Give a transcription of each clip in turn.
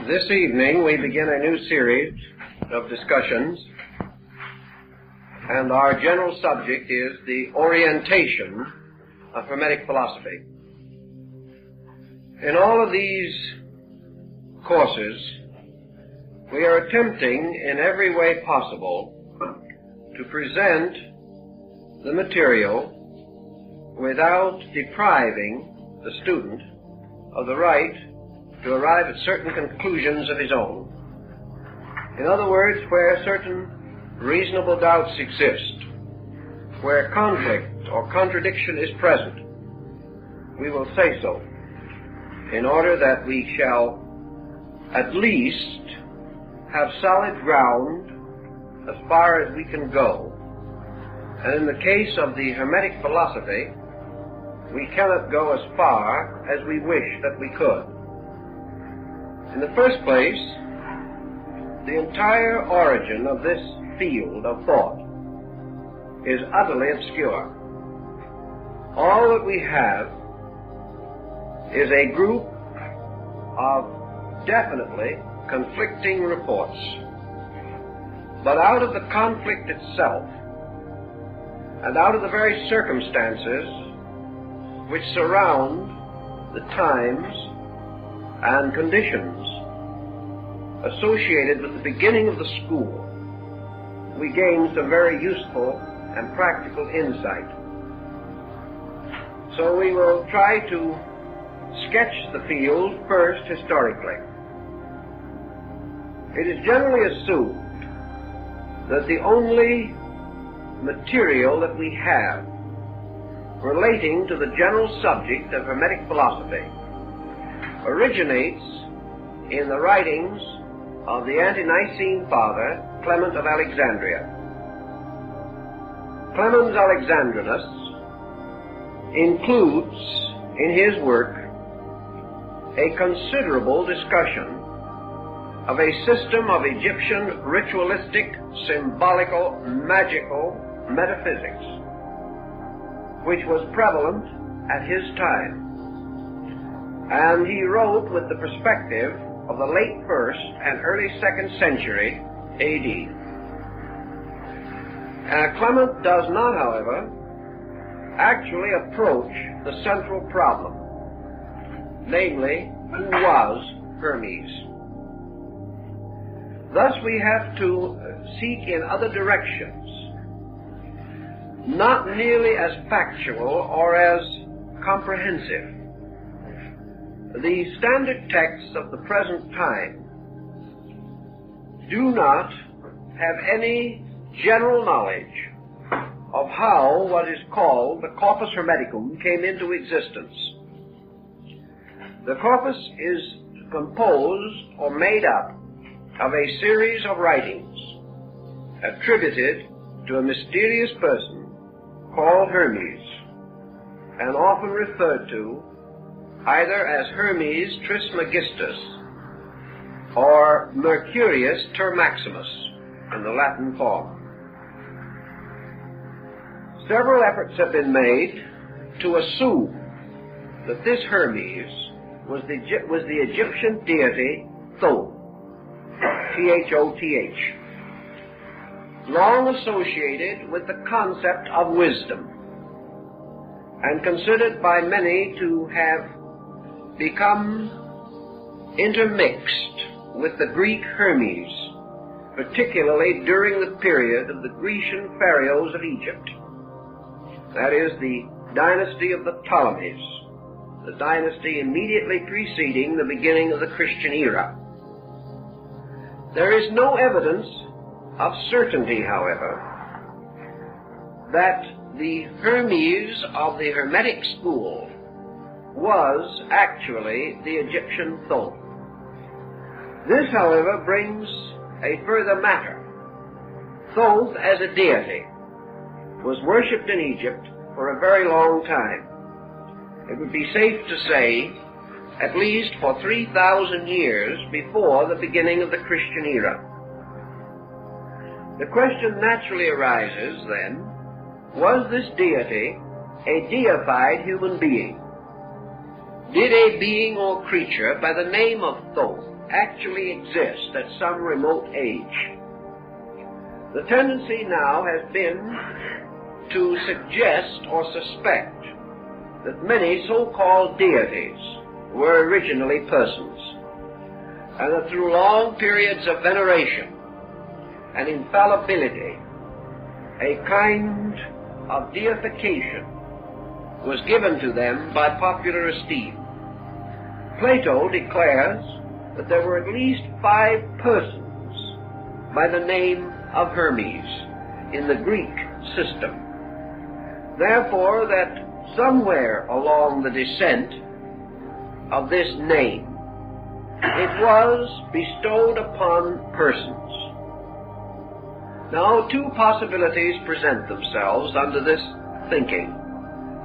This evening we begin a new series of discussions, and our general subject is the orientation of Hermetic philosophy. In all of these courses, we are attempting in every way possible to present the material without depriving the student of the right to arrive at certain conclusions of his own. In other words, where certain reasonable doubts exist, where conflict or contradiction is present, we will say so, in order that we shall at least have solid ground as far as we can go. And in the case of the Hermetic philosophy, we cannot go as far as we wish that we could. In the first place, the entire origin of this field of thought is utterly obscure. All that we have is a group of definitely conflicting reports. But out of the conflict itself, and out of the very circumstances which surround the times and conditions associated with the beginning of the school, we gain some very useful and practical insight. So we will try to sketch the field first historically. It is generally assumed that the only material that we have relating to the general subject of Hermetic philosophy originates in the writings of the ante-Nicene father, Clement of Alexandria. Clement Alexandrinus includes in his work a considerable discussion of a system of Egyptian ritualistic, symbolical, magical metaphysics, which was prevalent at his time. And he wrote with the perspective of the late 1st and early 2nd century A.D. Clement does not, however, actually approach the central problem, namely, who was Hermes. Thus we have to seek in other directions, not nearly as factual or as comprehensive. The standard texts of the present time do not have any general knowledge of how what is called the corpus hermeticum came into existence. The corpus is composed or made up of a series of writings attributed to a mysterious person called Hermes, and often referred to either as Hermes Trismegistus or Mercurius Termaximus in the Latin form. Several efforts have been made to assume that this Hermes was the Egyptian deity Thoth, Thoth, long associated with the concept of wisdom, and considered by many to have become intermixed with the Greek Hermes, particularly during the period of the Grecian pharaohs of Egypt. That is, the dynasty of the Ptolemies, the dynasty immediately preceding the beginning of the Christian era. There is no evidence of certainty, however, that the Hermes of the Hermetic school was actually the Egyptian Thoth. This, however, brings a further matter. Thoth, as a deity, was worshipped in Egypt for a very long time. It would be safe to say at least for 3,000 years before the beginning of the Christian era. The question naturally arises, then, was this deity a deified human being? Did a being or creature by the name of Thoth actually exist at some remote age. The tendency now has been to suggest or suspect that many so-called deities were originally persons, and that through long periods of veneration and infallibility, a kind of deification was given to them by popular esteem. Plato declares that there were at least 5 persons by the name of Hermes in the Greek system. Therefore, that somewhere along the descent of this name, it was bestowed upon persons. Now, 2 possibilities present themselves under this thinking.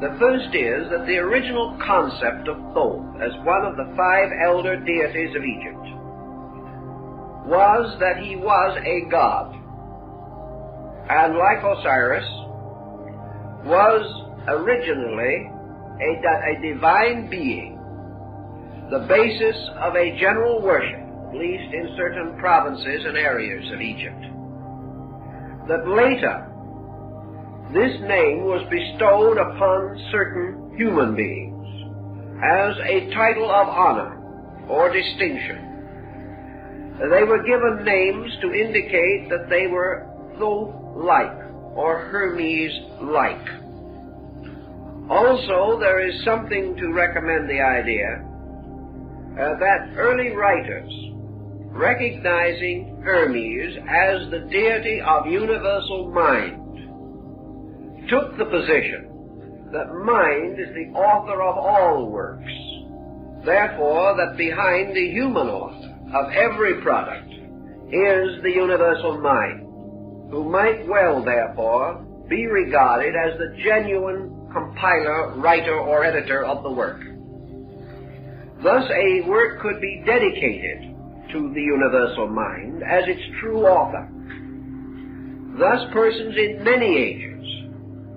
The first is that the original concept of Thoth as one of the 5 elder deities of Egypt was that he was a god, and like Osiris, was originally a divine being, the basis of a general worship, at least in certain provinces and areas of Egypt. That later, this name was bestowed upon certain human beings as a title of honor or distinction. They were given names to indicate that they were Thoth-like or Hermes-like. Also, there is something to recommend the idea that early writers, recognizing Hermes as the deity of universal mind, took the position that mind is the author of all works. Therefore, that behind the human author of every product is the universal mind, who might well, therefore, be regarded as the genuine compiler, writer, or editor of the work. Thus, a work could be dedicated to the universal mind as its true author. Thus, persons in many ages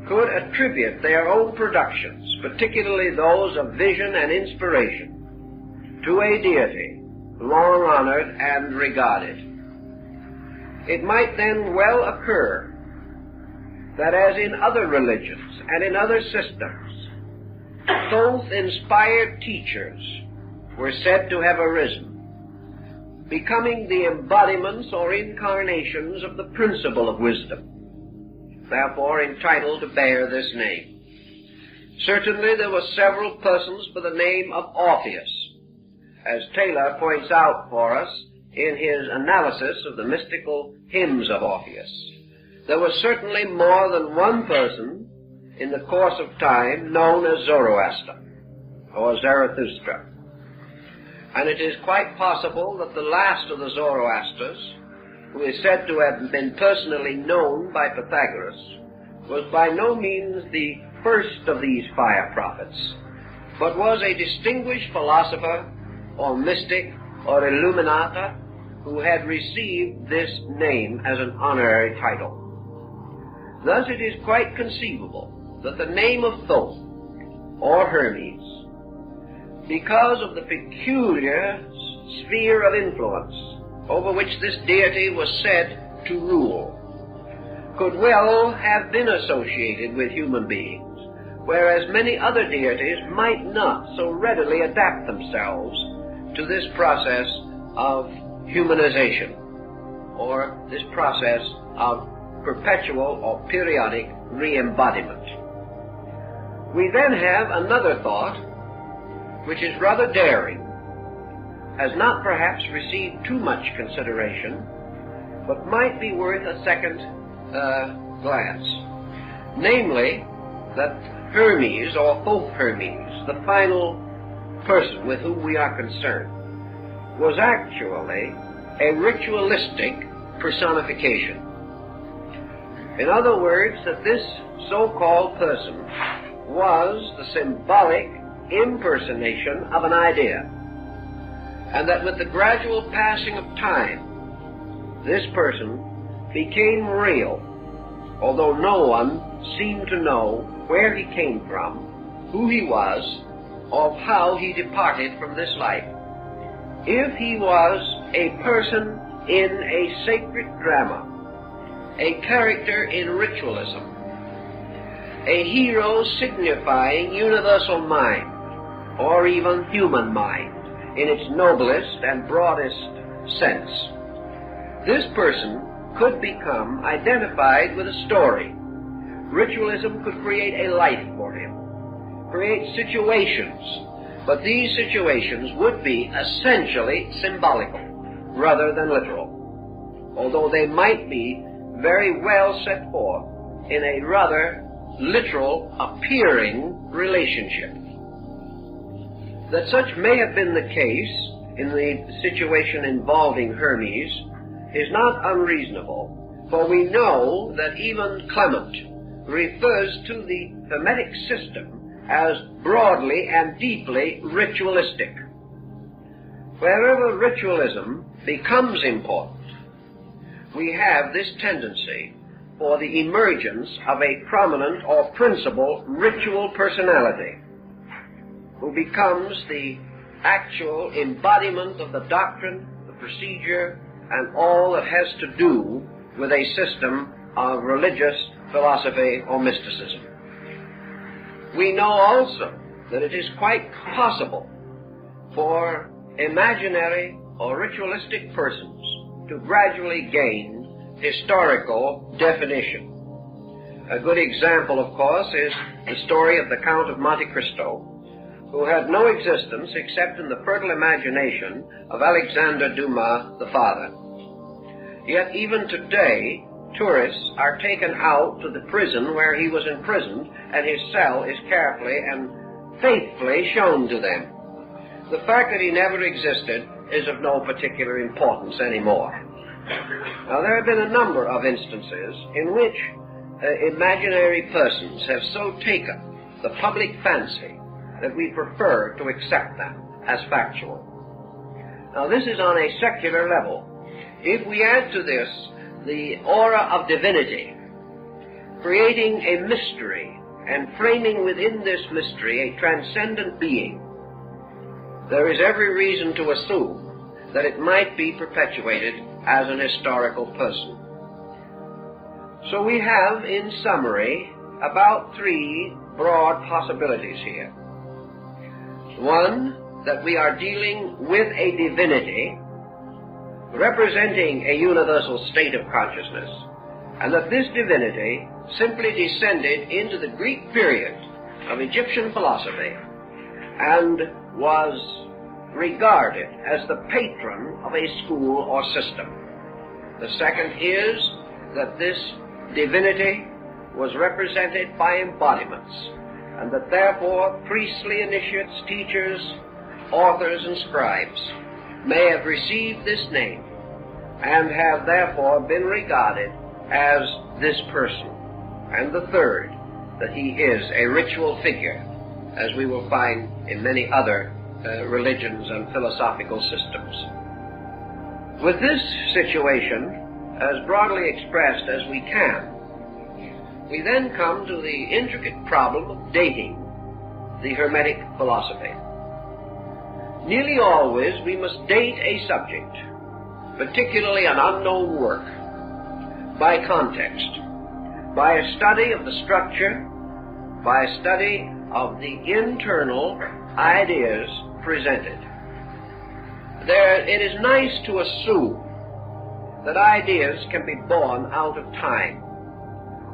could attribute their own productions, particularly those of vision and inspiration, to a deity long honored and regarded. It might then well occur that, as in other religions and in other systems, Thoth-inspired teachers were said to have arisen, becoming the embodiments or incarnations of the principle of wisdom, therefore entitled to bear this name. Certainly there were several persons by the name of Orpheus, as Taylor points out for us in his analysis of the mystical hymns of Orpheus. There was certainly more than one person in the course of time known as Zoroaster or Zarathustra. And it is quite possible that the last of the Zoroasters, who is said to have been personally known by Pythagoras, was by no means the first of these fire prophets, but was a distinguished philosopher or mystic or illuminata who had received this name as an honorary title. Thus it is quite conceivable that the name of Thoth or Hermes, because of the peculiar sphere of influence over which this deity was said to rule, could well have been associated with human beings, whereas many other deities might not so readily adapt themselves to this process of humanization, or this process of perpetual or periodic re-embodiment. We then have another thought, which is rather daring, has not perhaps received too much consideration, but might be worth a second glance. Namely, that Hermes, or Thoth Hermes, the final person with whom we are concerned, was actually a ritualistic personification. In other words, that this so-called person was the symbolic impersonation of an idea, and that with the gradual passing of time, this person became real, although no one seemed to know where he came from, who he was, or how he departed from this life. if he was a person in a sacred drama, a character in ritualism, a hero signifying universal mind, or even human mind, in its noblest and broadest sense, this person could become identified with a story. Ritualism could create a life for him, create situations, but these situations would be essentially symbolical rather than literal, although they might be very well set forth in a rather literal appearing relationship. That such may have been the case in the situation involving Hermes is not unreasonable, for we know that even Clement refers to the Hermetic system as broadly and deeply ritualistic. Wherever ritualism becomes important, we have this tendency for the emergence of a prominent or principal ritual personality who becomes the actual embodiment of the doctrine, the procedure, and all that has to do with a system of religious philosophy or mysticism. We know also that it is quite possible for imaginary or ritualistic persons to gradually gain historical definition. A good example, of course, is the story of the Count of Monte Cristo, who had no existence except in the fertile imagination of Alexander Dumas the father. Yet even today, tourists are taken out to the prison where he was imprisoned, and his cell is carefully and faithfully shown to them. The fact that he never existed is of no particular importance anymore. Now, there have been a number of instances in which imaginary persons have so taken the public fancy that we prefer to accept them as factual. Now, this is on a secular level. If we add to this the aura of divinity, creating a mystery and framing within this mystery a transcendent being, there is every reason to assume that it might be perpetuated as an historical person. So we have, in summary, about three broad possibilities here. One, that we are dealing with a divinity representing a universal state of consciousness, and that this divinity simply descended into the Greek period of Egyptian philosophy and was regarded as the patron of a school or system. The second is that this divinity was represented by embodiments, and that therefore priestly initiates, teachers, authors, and scribes may have received this name and have therefore been regarded as this person. And the third, that he is a ritual figure, as we will find in many other religions and philosophical systems. With this situation, as broadly expressed as we can, we then come to the intricate problem of dating the Hermetic philosophy. Nearly always we must date a subject, particularly an unknown work, by context, by a study of the structure, by a study of the internal ideas presented. It is nice to assume that ideas can be born out of time,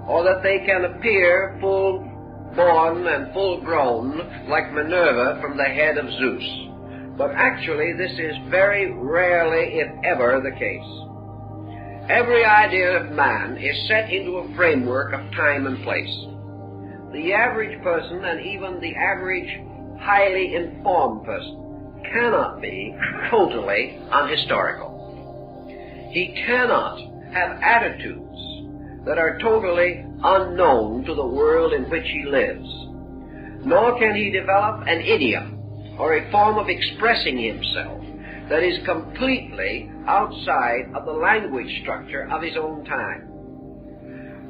or that they can appear full-born and full-grown like Minerva from the head of Zeus. But actually this is very rarely, if ever, the case. Every idea of man is set into a framework of time and place. The average person, and even the average highly informed person, cannot be totally unhistorical. He cannot have attitudes that are totally unknown to the world in which he lives. Nor can he develop an idiom or a form of expressing himself that is completely outside of the language structure of his own time.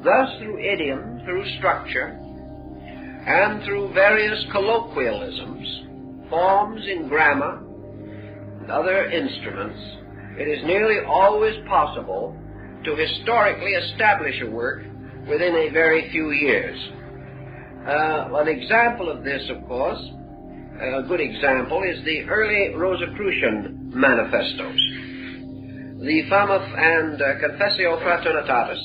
Thus, through idiom, through structure, and through various colloquialisms, forms in grammar, and other instruments, it is nearly always possible to historically establish a work within a very few years. An example of this, of course, a good example, is the early Rosicrucian manifestos. The Famaf and Confessio Fraternitatis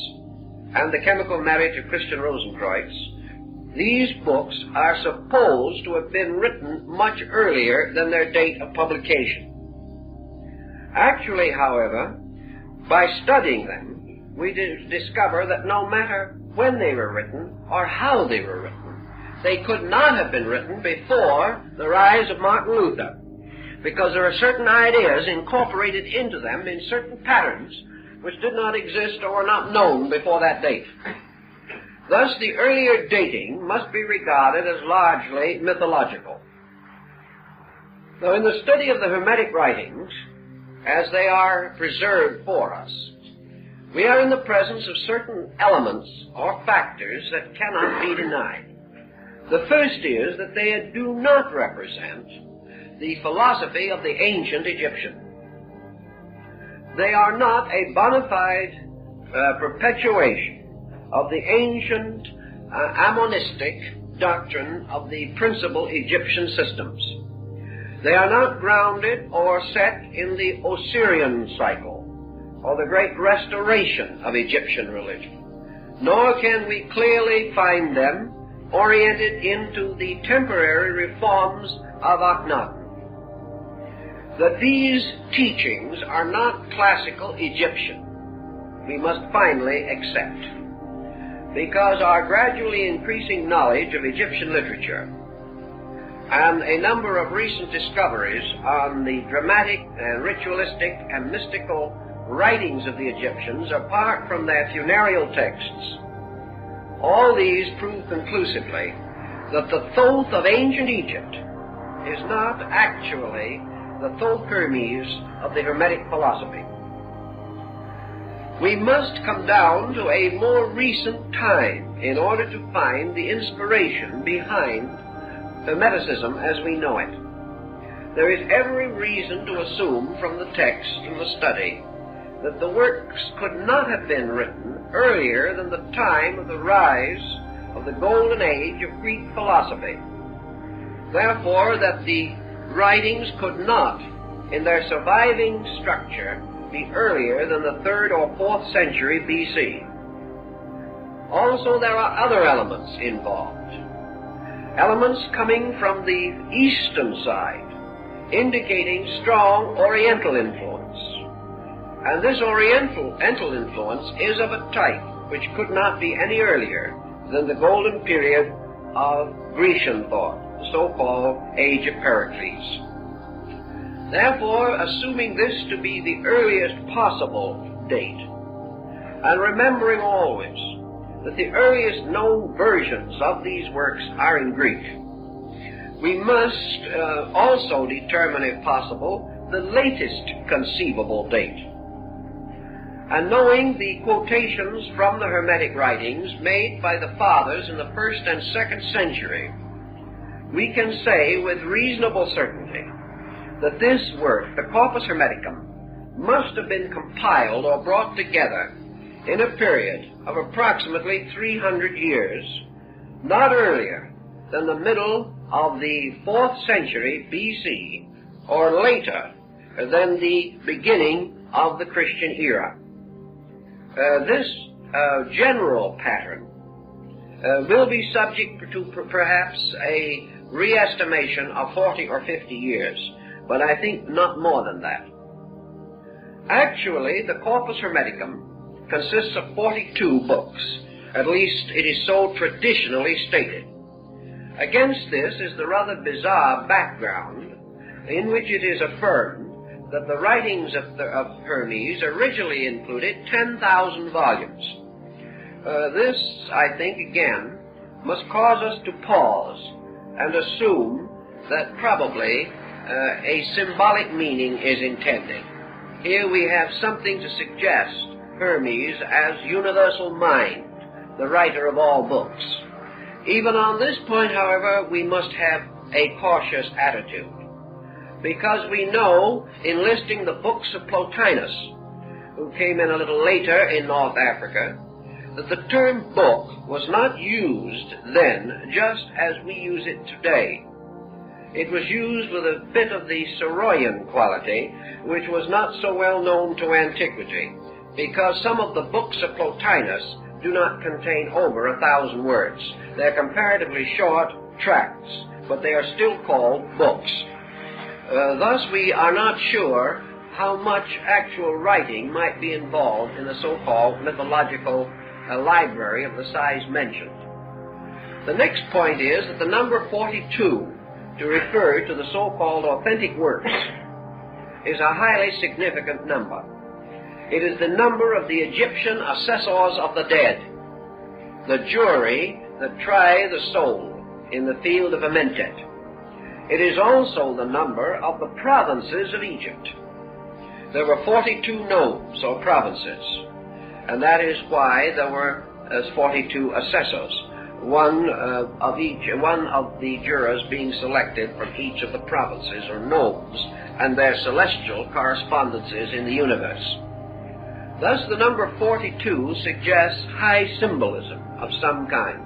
and the Chemical Marriage of Christian Rosenkreuz, these books are supposed to have been written much earlier than their date of publication. Actually, however, by studying them, we discover that no matter when they were written or how they were written, they could not have been written before the rise of Martin Luther, because there are certain ideas incorporated into them in certain patterns which did not exist or were not known before that date. Thus, the earlier dating must be regarded as largely mythological. Now, in the study of the Hermetic writings, as they are preserved for us, we are in the presence of certain elements or factors that cannot be denied. The first is that they do not represent the philosophy of the ancient Egyptian. They are not a bona fide perpetuation of the ancient Ammonistic doctrine of the principal Egyptian systems. They are not grounded or set in the Osirian cycle or the great restoration of Egyptian religion, nor can we clearly find them oriented into the temporary reforms of Akhenaten. That these teachings are not classical Egyptian, we must finally accept, because our gradually increasing knowledge of Egyptian literature and a number of recent discoveries on the dramatic and ritualistic and mystical writings of the Egyptians, apart from their funereal texts, all these prove conclusively that the Thoth of ancient Egypt is not actually the Thoth Hermes of the Hermetic philosophy. We must come down to a more recent time in order to find the inspiration behind Hermeticism as we know it. There is every reason to assume from the text and the study that the works could not have been written earlier than the time of the rise of the golden age of Greek philosophy. Therefore, that the writings could not, in their surviving structure, be earlier than the 3rd or 4th century BC. Also, there are other elements involved. Elements coming from the eastern side, indicating strong Oriental influence. And this Oriental influence is of a type which could not be any earlier than the golden period of Grecian thought, the so-called Age of Pericles. Therefore, assuming this to be the earliest possible date, and remembering always that the earliest known versions of these works are in Greek, we must also determine, if possible, the latest conceivable date. And knowing the quotations from the Hermetic writings made by the Fathers in the 1st and 2nd century, we can say with reasonable certainty that this work, the Corpus Hermeticum, must have been compiled or brought together in a period of approximately 300 years, not earlier than the middle of the 4th century BC, or later than the beginning of the Christian era. This general pattern will be subject to perhaps a re-estimation of 40 or 50 years, but I think not more than that. Actually, the Corpus Hermeticum consists of 42 books. At least it is so traditionally stated. Against this is the rather bizarre background in which it is affirmed that the writings of Hermes originally included 10,000 volumes. This, I think, again, must cause us to pause and assume that probably a symbolic meaning is intended. Here we have something to suggest Hermes as universal mind, the writer of all books. Even on this point, however, we must have a cautious attitude. because we know, in listing the books of Plotinus, who came in a little later in North Africa, that the term book was not used then just as we use it today. It was used with a bit of the Saroyan quality, which was not so well known to antiquity, because some of the books of Plotinus do not contain over 1,000 words. They're comparatively short tracts, but they are still called books. Thus, we are not sure how much actual writing might be involved in the so-called mythological library of the size mentioned. The next point is that the number 42, to refer to the so-called authentic works, is a highly significant number. It is the number of the Egyptian assessors of the dead, the jury that try the soul in the field of Amentet. It is also the number of the provinces of Egypt. There were 42 nomes, or provinces, and that is why there were 42 assessors, one of the jurors being selected from each of the provinces, or nomes, and their celestial correspondences in the universe. Thus, the number 42 suggests high symbolism of some kind,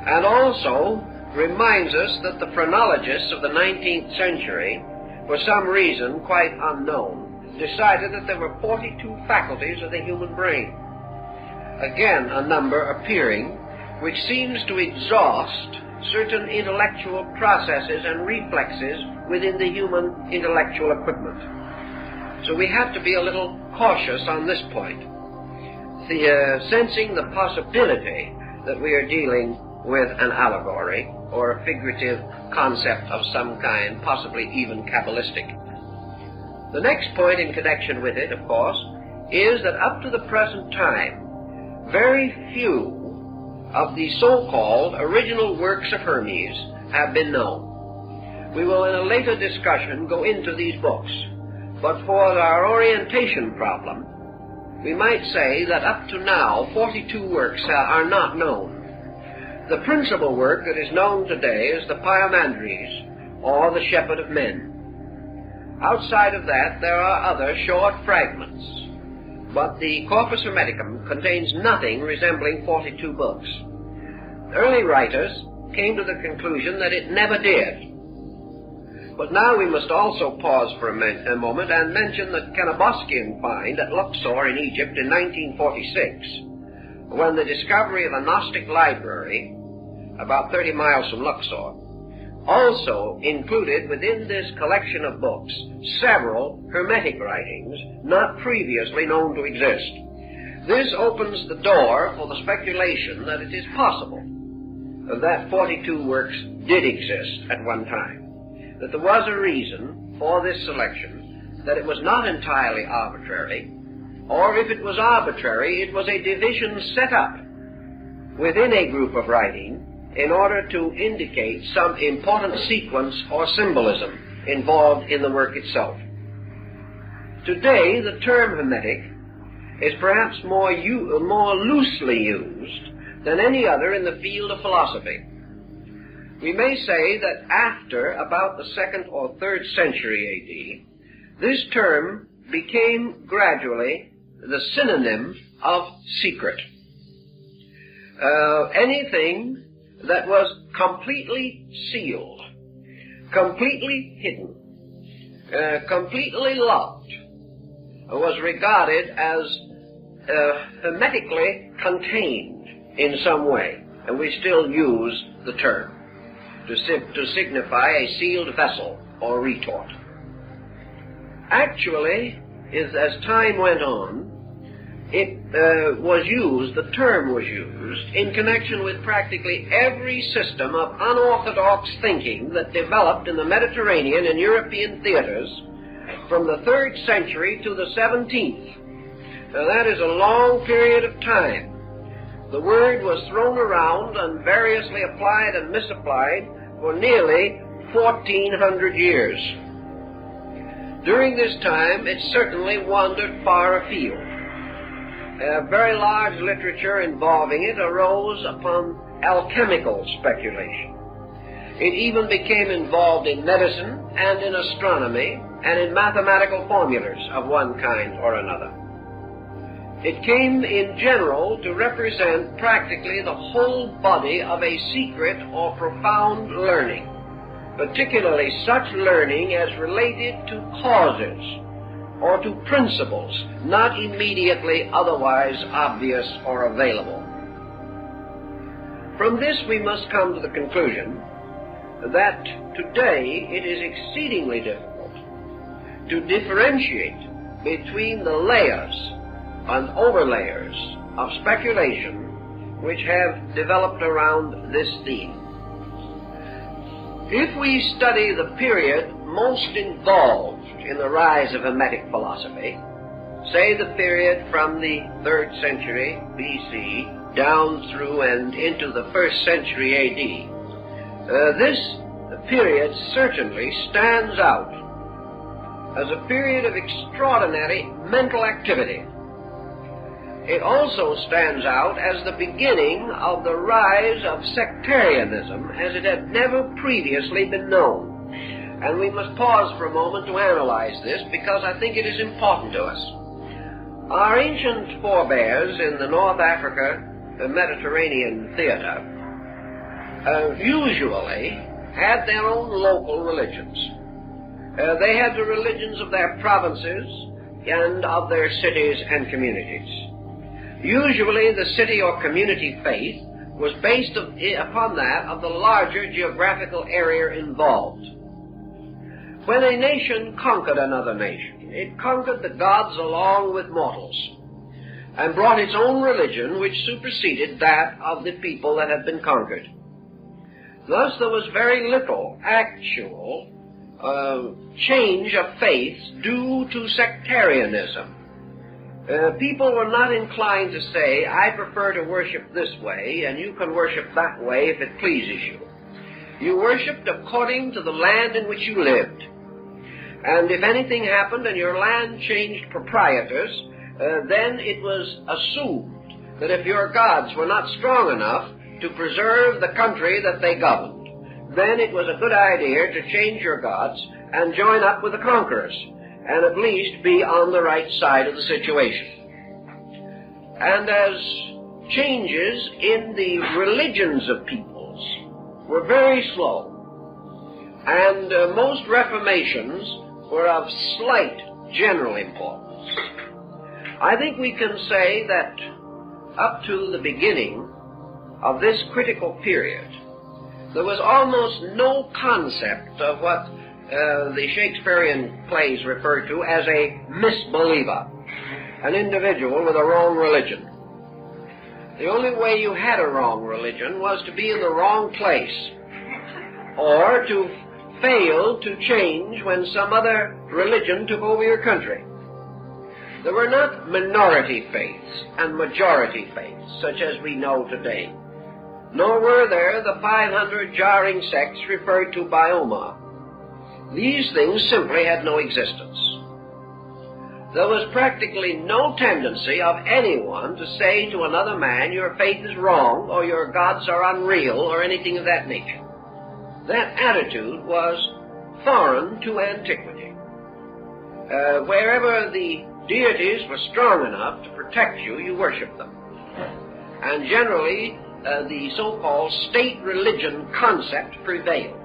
and also reminds us that the phrenologists of the 19th century, for some reason quite unknown, decided that there were 42 faculties of the human brain. Again, a number appearing which seems to exhaust certain intellectual processes and reflexes within the human intellectual equipment. So we have to be a little cautious on this point, sensing the possibility that we are dealing with an allegory or a figurative concept of some kind, possibly even Kabbalistic. The next point in connection with it, of course, is that up to the present time, very few of the so-called original works of Hermes have been known. We will in a later discussion go into these books, but for our orientation problem, we might say that up to now 42 works are not known. The principal work that is known today is the Pyamandres, or the Shepherd of Men. Outside of that, there are other short fragments, but the Corpus Hermeticum contains nothing resembling 42 books. Early writers came to the conclusion that it never did. But now we must also pause for a moment and mention the Canoboskian find at Luxor in Egypt in 1946, when the discovery of a Gnostic library, about 30 miles from Luxor, also included within this collection of books several Hermetic writings not previously known to exist. This opens the door for the speculation that it is possible that 42 works did exist at one time, that there was a reason for this selection, that it was not entirely arbitrary, or if it was arbitrary, it was a division set up within a group of writing in order to indicate some important sequence or symbolism involved in the work itself. Today, the term Hermetic is perhaps more loosely used than any other in the field of philosophy. We may say that after about the 2nd or 3rd century A.D., this term became gradually the synonym of secret. Anything that was completely sealed, completely hidden, completely locked, was regarded as hermetically contained in some way, and we still use the term to signify a sealed vessel or retort. Actually, as time went on, the term was used in connection with practically every system of unorthodox thinking that developed in the Mediterranean and European theaters from the 3rd century to the 17th. Now, that is a long period of time. The word was thrown around and variously applied and misapplied for nearly 1,400 years. During this time, it certainly wandered far afield. A very large literature involving it arose upon alchemical speculation. It even became involved in medicine and in astronomy and in mathematical formulas of one kind or another. It came in general to represent practically the whole body of a secret or profound learning, particularly such learning as related to causes or to principles not immediately otherwise obvious or available. From this we must come to the conclusion that today it is exceedingly difficult to differentiate between the layers and overlayers of speculation which have developed around this theme. If we study the period most involved in the rise of Hermetic philosophy, say the period from the 3rd century BC down through and into the 1st century AD, this period certainly stands out as a period of extraordinary mental activity. It also stands out as the beginning of the rise of sectarianism as it had never previously been known. And we must pause for a moment to analyze this because I think it is important to us. Our ancient forebears in the North Africa, the Mediterranean theater, usually had their own local religions. They had the religions of their provinces and of their cities and communities. Usually the city or community faith was based upon that of the larger geographical area involved. When a nation conquered another nation, it conquered the gods along with mortals and brought its own religion which superseded that of the people that had been conquered. Thus there was very little actual change of faith due to sectarianism. People were not inclined to say, I prefer to worship this way and you can worship that way if it pleases you. You worshipped according to the land in which you lived. And if anything happened and your land changed proprietors, then it was assumed that if your gods were not strong enough to preserve the country that they governed, then it was a good idea to change your gods and join up with the conquerors, and at least be on the right side of the situation. And as changes in the religions of peoples were very slow, and most reformations were of slight general importance, I think we can say that up to the beginning of this critical period, there was almost no concept of what the Shakespearean plays refer to as a misbeliever, an individual with a wrong religion. The only way you had a wrong religion was to be in the wrong place, or to fail to change when some other religion took over your country. There were not minority faiths and majority faiths such as we know today, nor were there the 500 jarring sects referred to by Omar. These things simply had no existence. There was practically no tendency of anyone to say to another man, your faith is wrong, or your gods are unreal, or anything of that nature. That attitude was foreign to antiquity. Wherever the deities were strong enough to protect you, you worshiped them. And generally, the so-called state religion concept prevailed.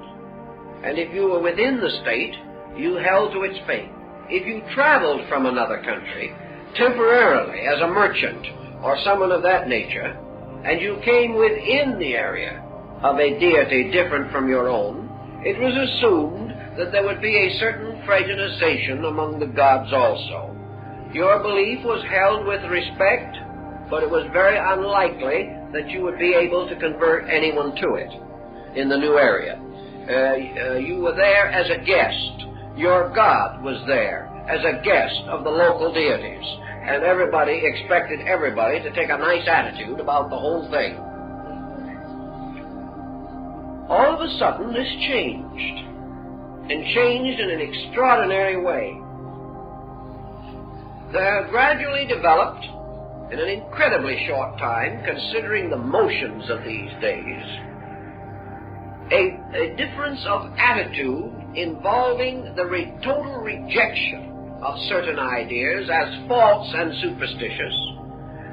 And if you were within the state, you held to its faith. If you traveled from another country, temporarily as a merchant or someone of that nature, and you came within the area of a deity different from your own, it was assumed that there would be a certain fraternization among the gods also. Your belief was held with respect, but it was very unlikely that you would be able to convert anyone to it in the new area. You were there as a guest. Your God was there as a guest of the local deities, and everybody expected everybody to take a nice attitude about the whole thing. All of a sudden this changed, and changed in an extraordinary way. There gradually developed, in an incredibly short time, considering the motions of these days, a difference of attitude involving the total rejection of certain ideas as false and superstitious,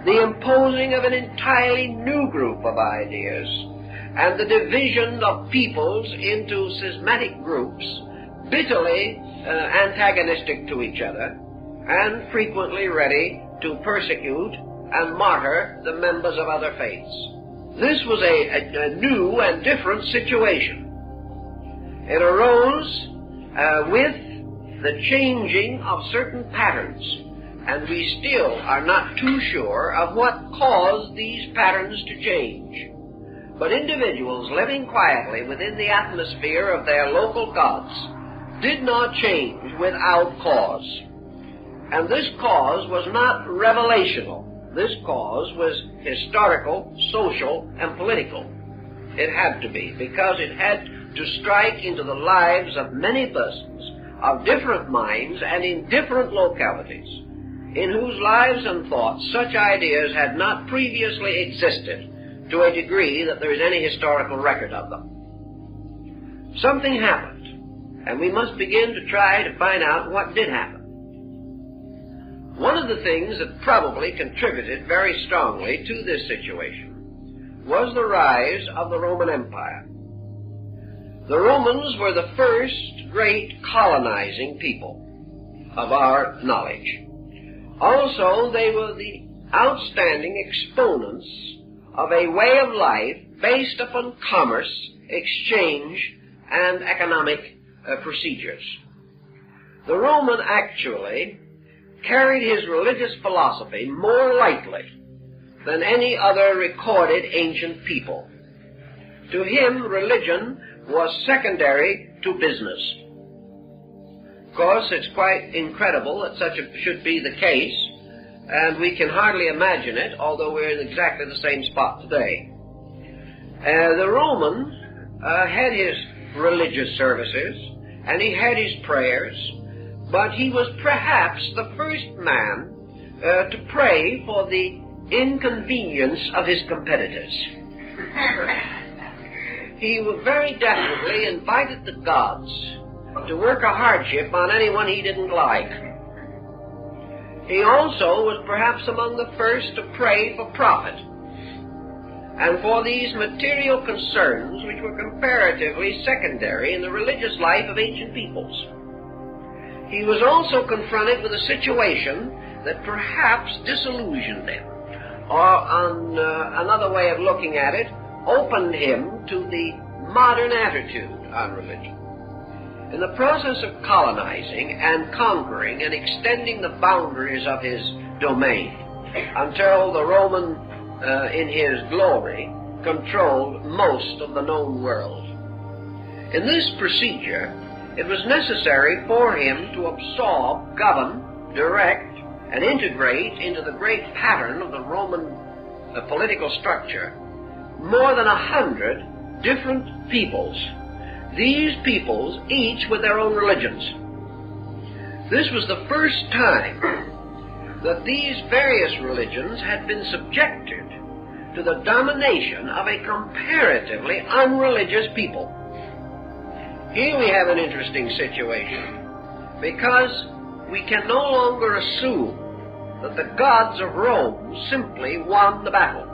the imposing of an entirely new group of ideas, and the division of peoples into schismatic groups, bitterly antagonistic to each other, and frequently ready to persecute and martyr the members of other faiths. This was a new and different situation. It arose with the changing of certain patterns, and we still are not too sure of what caused these patterns to change. But individuals living quietly within the atmosphere of their local gods did not change without cause. And this cause was not revelational. This cause was historical, social, and political. It had to be, because it had to strike into the lives of many persons of different minds and in different localities, in whose lives and thoughts such ideas had not previously existed to a degree that there is any historical record of them. Something happened, and we must begin to try to find out what did happen. One of the things that probably contributed very strongly to this situation was the rise of the Roman Empire. The Romans were the first great colonizing people of our knowledge. Also, they were the outstanding exponents of a way of life based upon commerce, exchange, and economic procedures. The Roman actually carried his religious philosophy more lightly than any other recorded ancient people. To him, religion was secondary to business. Of course, it's quite incredible that such should be the case, and we can hardly imagine it, although we're in exactly the same spot today. The Roman had his religious services, and he had his prayers, but he was perhaps the first man to pray for the inconvenience of his competitors. He very definitely invited the gods to work a hardship on anyone he didn't like. He also was perhaps among the first to pray for profit and for these material concerns which were comparatively secondary in the religious life of ancient peoples. He was also confronted with a situation that perhaps disillusioned him, or on another way of looking at it, opened him to the modern attitude on religion. In the process of colonizing and conquering and extending the boundaries of his domain until the Roman, in his glory, controlled most of the known world. In this procedure, it was necessary for him to absorb, govern, direct, and integrate into the great pattern of the Roman political structure more than 100 different peoples. These peoples, each with their own religions. This was the first time that these various religions had been subjected to the domination of a comparatively unreligious people. Here we have an interesting situation, because we can no longer assume that the gods of Rome simply won the battle.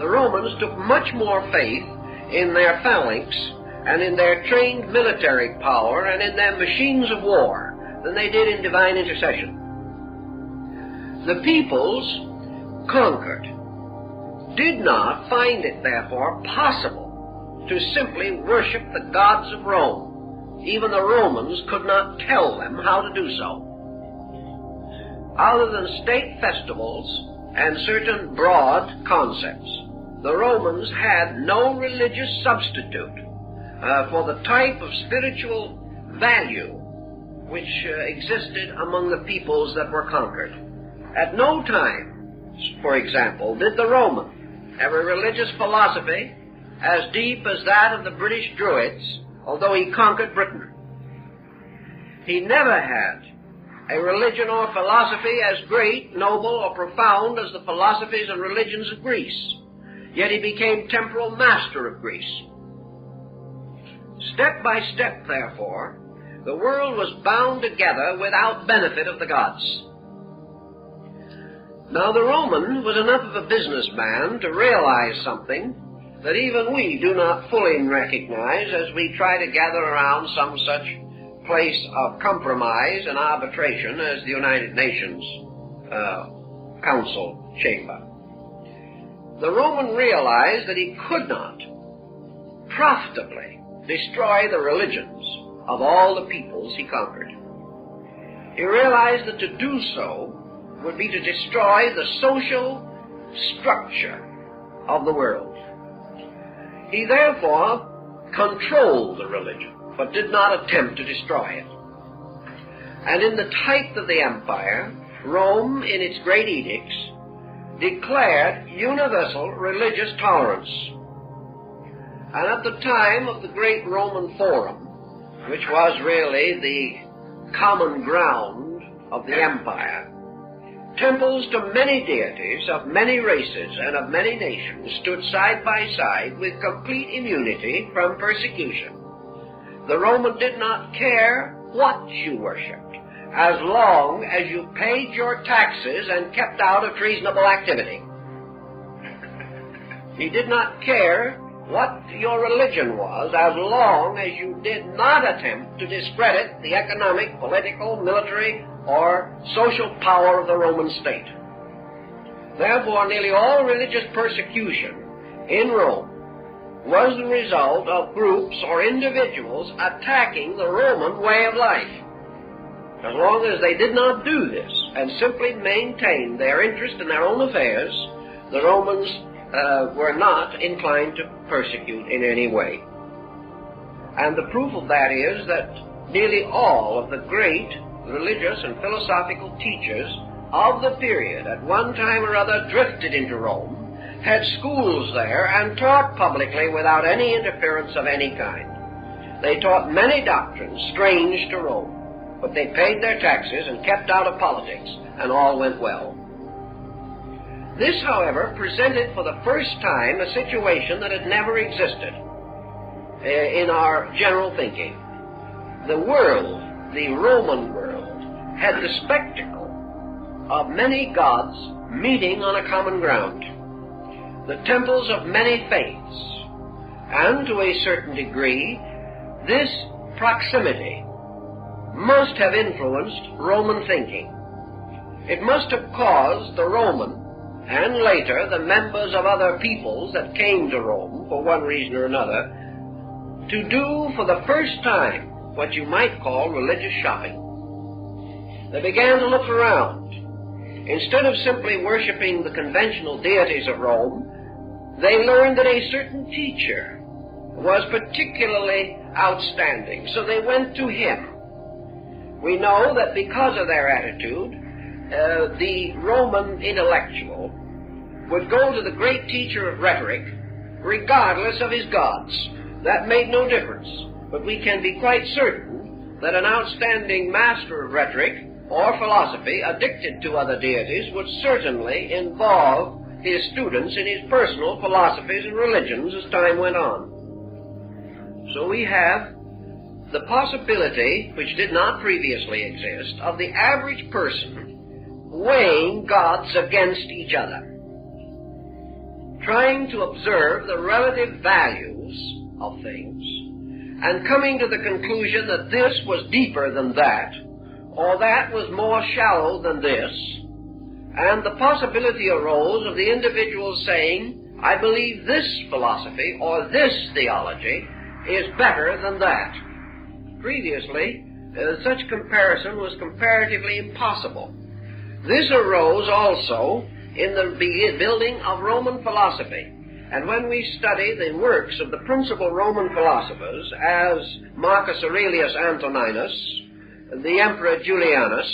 The Romans took much more faith in their phalanx and in their trained military power and in their machines of war than they did in divine intercession. The peoples conquered did not find it, therefore, possible to simply worship the gods of Rome. Even the Romans could not tell them how to do so. Other than state festivals and certain broad concepts, the Romans had no religious substitute for the type of spiritual value which existed among the peoples that were conquered. At no time, for example, did the Roman have a religious philosophy as deep as that of the British Druids, although he conquered Britain. He never had a religion or philosophy as great, noble, or profound as the philosophies and religions of Greece. Yet he became temporal master of Greece. Step by step, therefore, the world was bound together without benefit of the gods. Now the Roman was enough of a businessman to realize something that even we do not fully recognize as we try to gather around some such place of compromise and arbitration as the United Nations Council chamber. The Roman realized that he could not profitably destroy the religions of all the peoples he conquered. He realized that to do so would be to destroy the social structure of the world. He therefore controlled the religion, but did not attempt to destroy it. And in the height of the empire, Rome, in its great edicts, declared universal religious tolerance. And at the time of the great Roman Forum, which was really the common ground of the empire, temples to many deities of many races and of many nations stood side by side with complete immunity from persecution. The Roman did not care what you worshipped, as long as you paid your taxes and kept out of treasonable activity. He did not care what your religion was, as long as you did not attempt to discredit the economic, political, military, or social power of the Roman state. Therefore, nearly all religious persecution in Rome was the result of groups or individuals attacking the Roman way of life. As long as they did not do this and simply maintained their interest in their own affairs, the Romans were not inclined to persecute in any way. And the proof of that is that nearly all of the great religious and philosophical teachers of the period at one time or other drifted into Rome, had schools there, and taught publicly without any interference of any kind. They taught many doctrines strange to Rome, but they paid their taxes and kept out of politics, and all went well. This, however, presented for the first time a situation that had never existed in our general thinking. The world, the Roman world, had the spectacle of many gods meeting on a common ground, the temples of many faiths, and to a certain degree, this proximity must have influenced Roman thinking. It must have caused the Roman, and later the members of other peoples that came to Rome for one reason or another, to do for the first time what you might call religious shopping. They began to look around. Instead of simply worshiping the conventional deities of Rome, they learned that a certain teacher was particularly outstanding, so they went to him. We know that because of their attitude, the Roman intellectual would go to the great teacher of rhetoric regardless of his gods. That made no difference, but we can be quite certain that an outstanding master of rhetoric or philosophy addicted to other deities would certainly involve his students in his personal philosophies and religions as time went on. So we have the possibility, which did not previously exist, of the average person weighing gods against each other, trying to observe the relative values of things, and coming to the conclusion that this was deeper than that, or that was more shallow than this, and the possibility arose of the individual saying, I believe this philosophy or this theology is better than that. Previously, such comparison was comparatively impossible. This arose also in the building of Roman philosophy. And when we study the works of the principal Roman philosophers, as Marcus Aurelius Antoninus, the Emperor Julianus,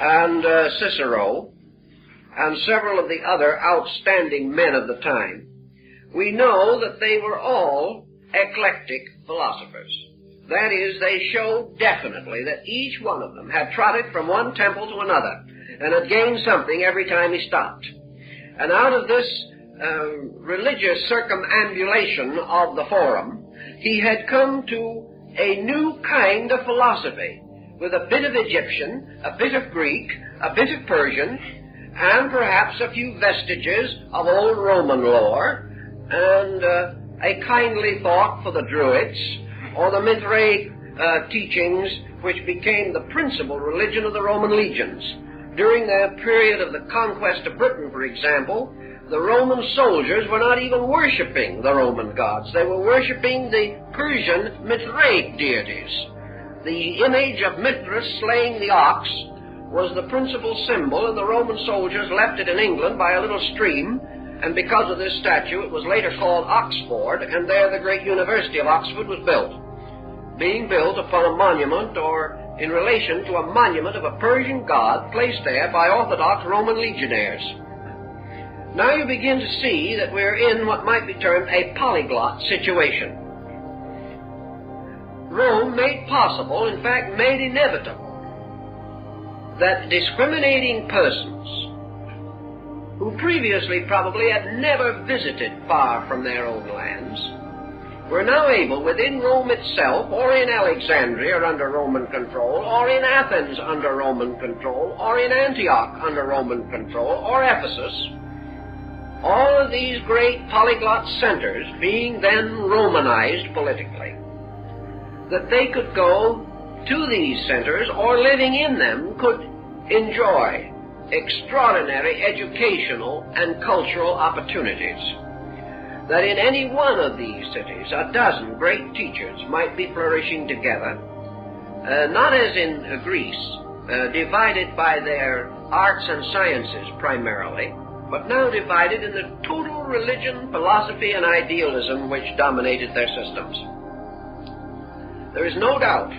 and Cicero, and several of the other outstanding men of the time, we know that they were all eclectic philosophers. That is, they showed definitely that each one of them had trotted from one temple to another, and had gained something every time he stopped. And out of this religious circumambulation of the Forum he had come to a new kind of philosophy, with a bit of Egyptian, a bit of Greek, a bit of Persian, and perhaps a few vestiges of old Roman lore, and a kindly thought for the Druids, or the Mithraic teachings which became the principal religion of the Roman legions. During their period of the conquest of Britain, for example, the Roman soldiers were not even worshipping the Roman gods. They were worshipping the Persian Mithraic deities. The image of Mithras slaying the ox was the principal symbol, and the Roman soldiers left it in England by a little stream, and because of this statue it was later called Oxford, and there the great University of Oxford was built, being built upon a monument, or in relation to a monument of a Persian god placed there by Orthodox Roman legionnaires. Now you begin to see that we're in what might be termed a polyglot situation. Rome made possible, in fact made inevitable, that discriminating persons who previously probably had never visited far from their own lands were now able, within Rome itself, or in Alexandria under Roman control, or in Athens under Roman control, or in Antioch under Roman control, or Ephesus, all of these great polyglot centers being then Romanized politically, that they could go to these centers, or living in them could enjoy extraordinary educational and cultural opportunities. That in any one of these cities a dozen great teachers might be flourishing together, not as in Greece, divided by their arts and sciences primarily, but now divided in the total religion, philosophy, and idealism which dominated their systems. There is no doubt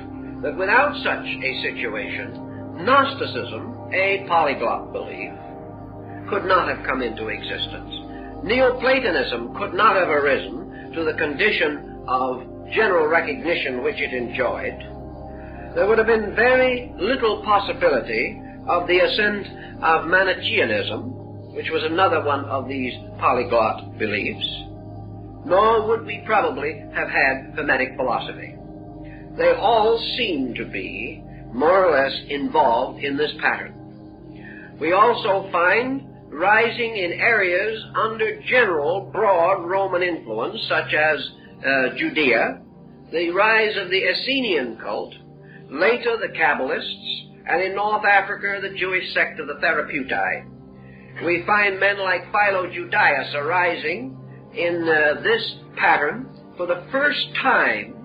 that without such a situation, Gnosticism, a polyglot belief, could not have come into existence. Neoplatonism could not have arisen to the condition of general recognition which it enjoyed. There would have been very little possibility of the ascent of Manichaeanism, which was another one of these polyglot beliefs, nor would we probably have had Hermetic philosophy. They all seem to be more or less involved in this pattern. We also find rising in areas under general broad Roman influence, such as Judea, the rise of the Essenian cult, later the Kabbalists, and in North Africa the Jewish sect of the Therapeutae. We find men like Philo-Judaeus arising in this pattern for the first time,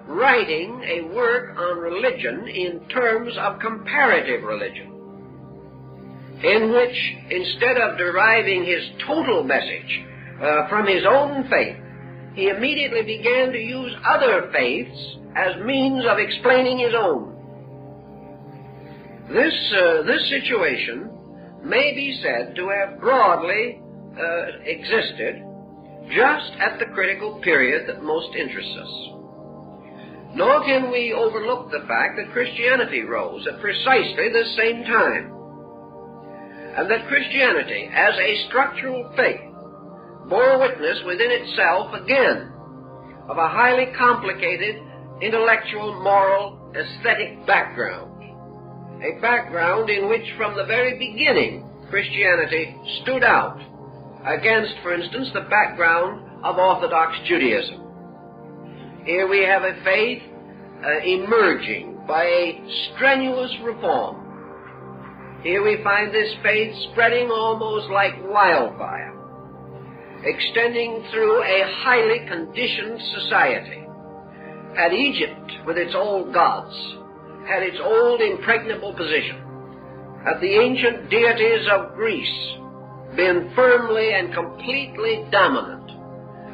writing a work on religion in terms of comparative religion, in which, instead of deriving his total message from his own faith, he immediately began to use other faiths as means of explaining his own. This situation may be said to have broadly existed just at the critical period that most interests us. Nor can we overlook the fact that Christianity rose at precisely the same time, and that Christianity, as a structural faith, bore witness within itself again of a highly complicated intellectual, moral, aesthetic background, a background in which from the very beginning Christianity stood out against, for instance, the background of Orthodox Judaism. Here we have a faith emerging by a strenuous reform. Here we find this faith spreading almost like wildfire, extending through a highly conditioned society. Had Egypt, with its old gods, had its old impregnable position, had the ancient deities of Greece been firmly and completely dominant,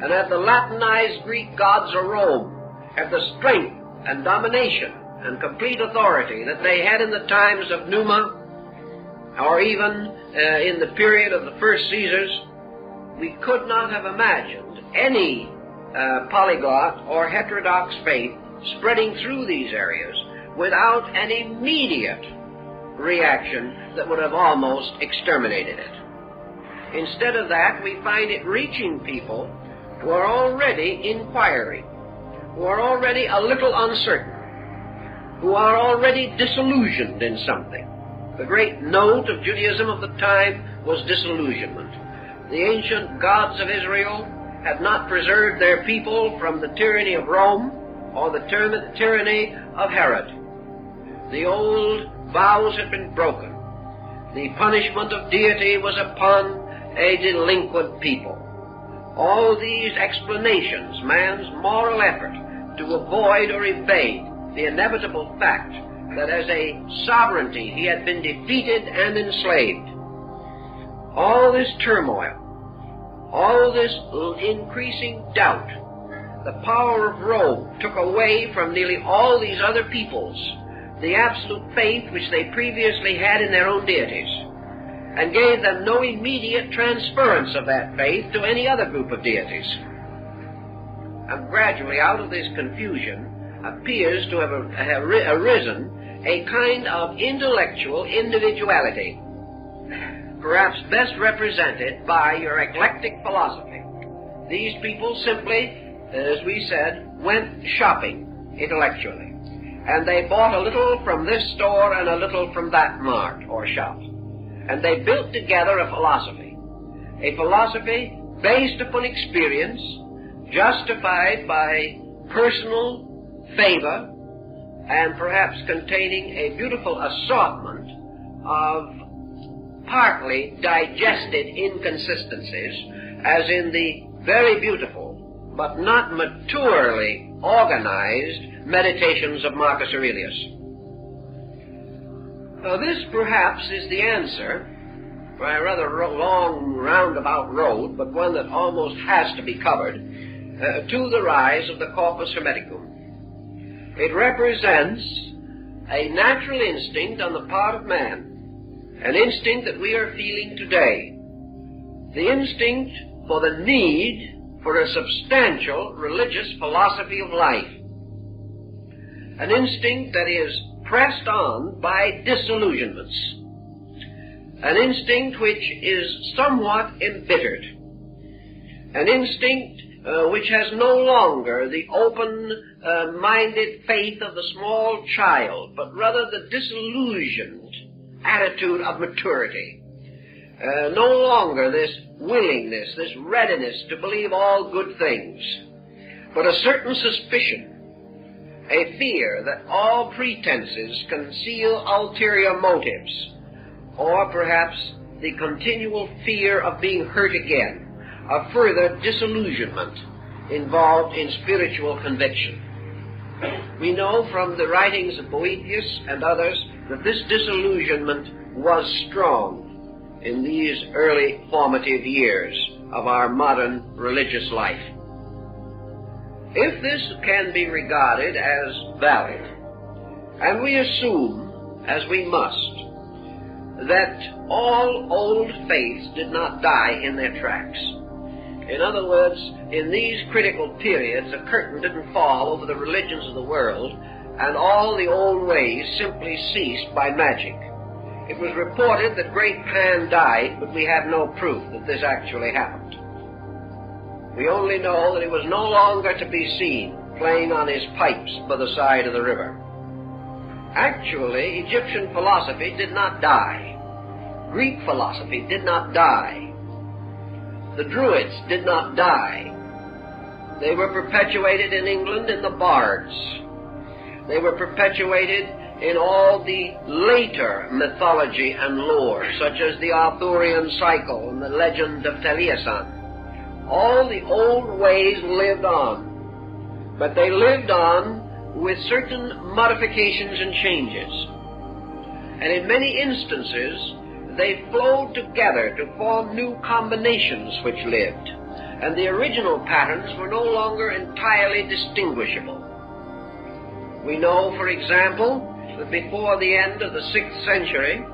and had the Latinized Greek gods of Rome had the strength and domination and complete authority that they had in the times of Numa, or even in the period of the first Caesars, we could not have imagined any polyglot or heterodox faith spreading through these areas without an immediate reaction that would have almost exterminated it. Instead of that, we find it reaching people who are already inquiring, who are already a little uncertain, who are already disillusioned in something. The great note of Judaism of the time was disillusionment. The ancient gods of Israel had not preserved their people from the tyranny of Rome or the tyranny of Herod. The old vows had been broken. The punishment of deity was upon a delinquent people. All these explanations, man's moral effort to avoid or evade the inevitable fact that as a sovereignty he had been defeated and enslaved. All this turmoil, all this increasing doubt, the power of Rome took away from nearly all these other peoples the absolute faith which they previously had in their own deities, and gave them no immediate transference of that faith to any other group of deities. And gradually out of this confusion appears to have arisen a kind of intellectual individuality, perhaps best represented by your eclectic philosophy. These people simply, as we said, went shopping intellectually. And they bought a little from this store and a little from that mart or shop. And they built together a philosophy based upon experience, justified by personal favor, and perhaps containing a beautiful assortment of partly digested inconsistencies, as in the very beautiful but not maturely organized Meditations of Marcus Aurelius. This perhaps is the answer, by a rather long roundabout road, but one that almost has to be covered, to the rise of the Corpus Hermeticum. It represents a natural instinct on the part of man, an instinct that we are feeling today, the instinct for the need for a substantial religious philosophy of life, an instinct that is pressed on by disillusionments, an instinct which is somewhat embittered, an instinct which has no longer the open-minded faith of the small child, but rather the disillusioned attitude of maturity. No longer this willingness, this readiness to believe all good things, but a certain suspicion, a fear that all pretenses conceal ulterior motives, or perhaps the continual fear of being hurt again, a further disillusionment involved in spiritual conviction. We know from the writings of Boethius and others that this disillusionment was strong in these early formative years of our modern religious life. If this can be regarded as valid, and we assume, as we must, that all old faiths did not die in their tracks. In other words, in these critical periods, a curtain didn't fall over the religions of the world, and all the old ways simply ceased by magic. It was reported that great Pan died, but we have no proof that this actually happened. We only know that he was no longer to be seen playing on his pipes by the side of the river. Actually, Egyptian philosophy did not die. Greek philosophy did not die. The Druids did not die. They were perpetuated in England in the bards. They were perpetuated in all the later mythology and lore, such as the Arthurian cycle and the legend of Taliesin. All the old ways lived on, but they lived on with certain modifications and changes. And in many instances, they flowed together to form new combinations which lived, and the original patterns were no longer entirely distinguishable. We know, for example, that before the end of the 6th century,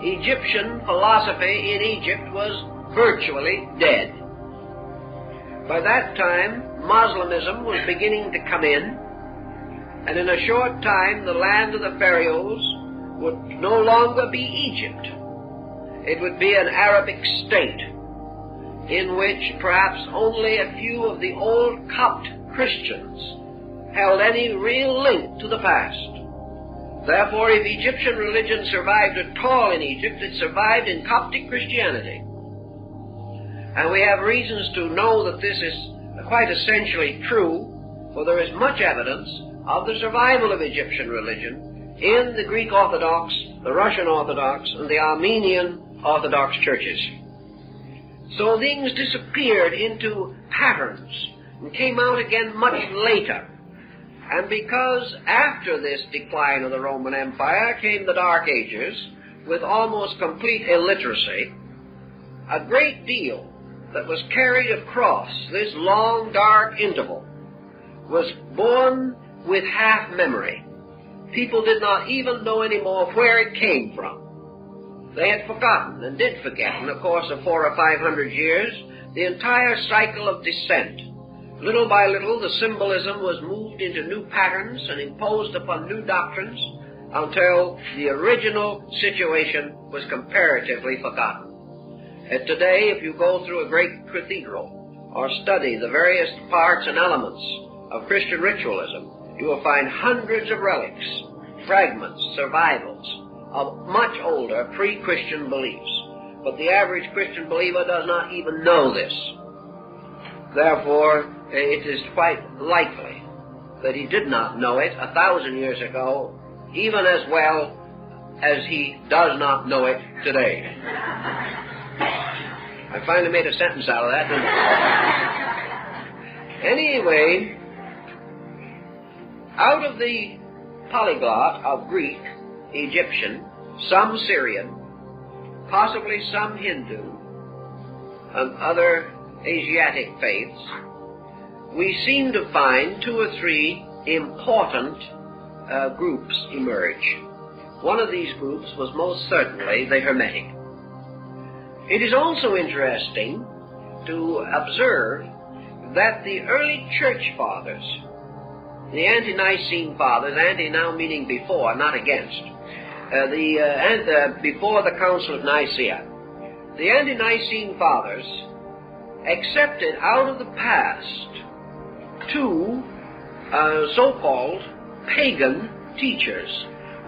Egyptian philosophy in Egypt was virtually dead. By that time, Moslemism was beginning to come in, and in a short time the land of the pharaohs would no longer be Egypt. It would be an Arabic state in which perhaps only a few of the old Copt Christians held any real link to the past. Therefore, if Egyptian religion survived at all in Egypt, it survived in Coptic Christianity. And we have reasons to know that this is quite essentially true, for there is much evidence of the survival of Egyptian religion in the Greek Orthodox, the Russian Orthodox, and the Armenian Orthodox churches. So things disappeared into patterns and came out again much later. And because after this decline of the Roman Empire came the Dark Ages, with almost complete illiteracy, a great deal that was carried across this long dark interval was born with half memory. People did not even know anymore where it came from. They had forgotten and did forget in the course of 400 or 500 years the entire cycle of descent. Little by little the symbolism was moved into new patterns and imposed upon new doctrines until the original situation was comparatively forgotten. And today, if you go through a great cathedral or study the various parts and elements of Christian ritualism, you will find hundreds of relics, fragments, survivals of much older pre-Christian beliefs. But the average Christian believer does not even know this. Therefore, it is quite likely that he did not know it 1,000 years ago, even as well as he does not know it today. I finally made a sentence out of that, didn't I? Anyway, out of the polyglot of Greek, Egyptian, some Syrian, possibly some Hindu, and other Asiatic faiths, we seem to find 2 or 3 important groups emerge. One of these groups was most certainly the Hermetic. It is also interesting to observe that the early church fathers, the ante-Nicene fathers, ante now meaning before, not against, before the Council of Nicaea, the ante-Nicene fathers accepted out of the past 2 so-called pagan teachers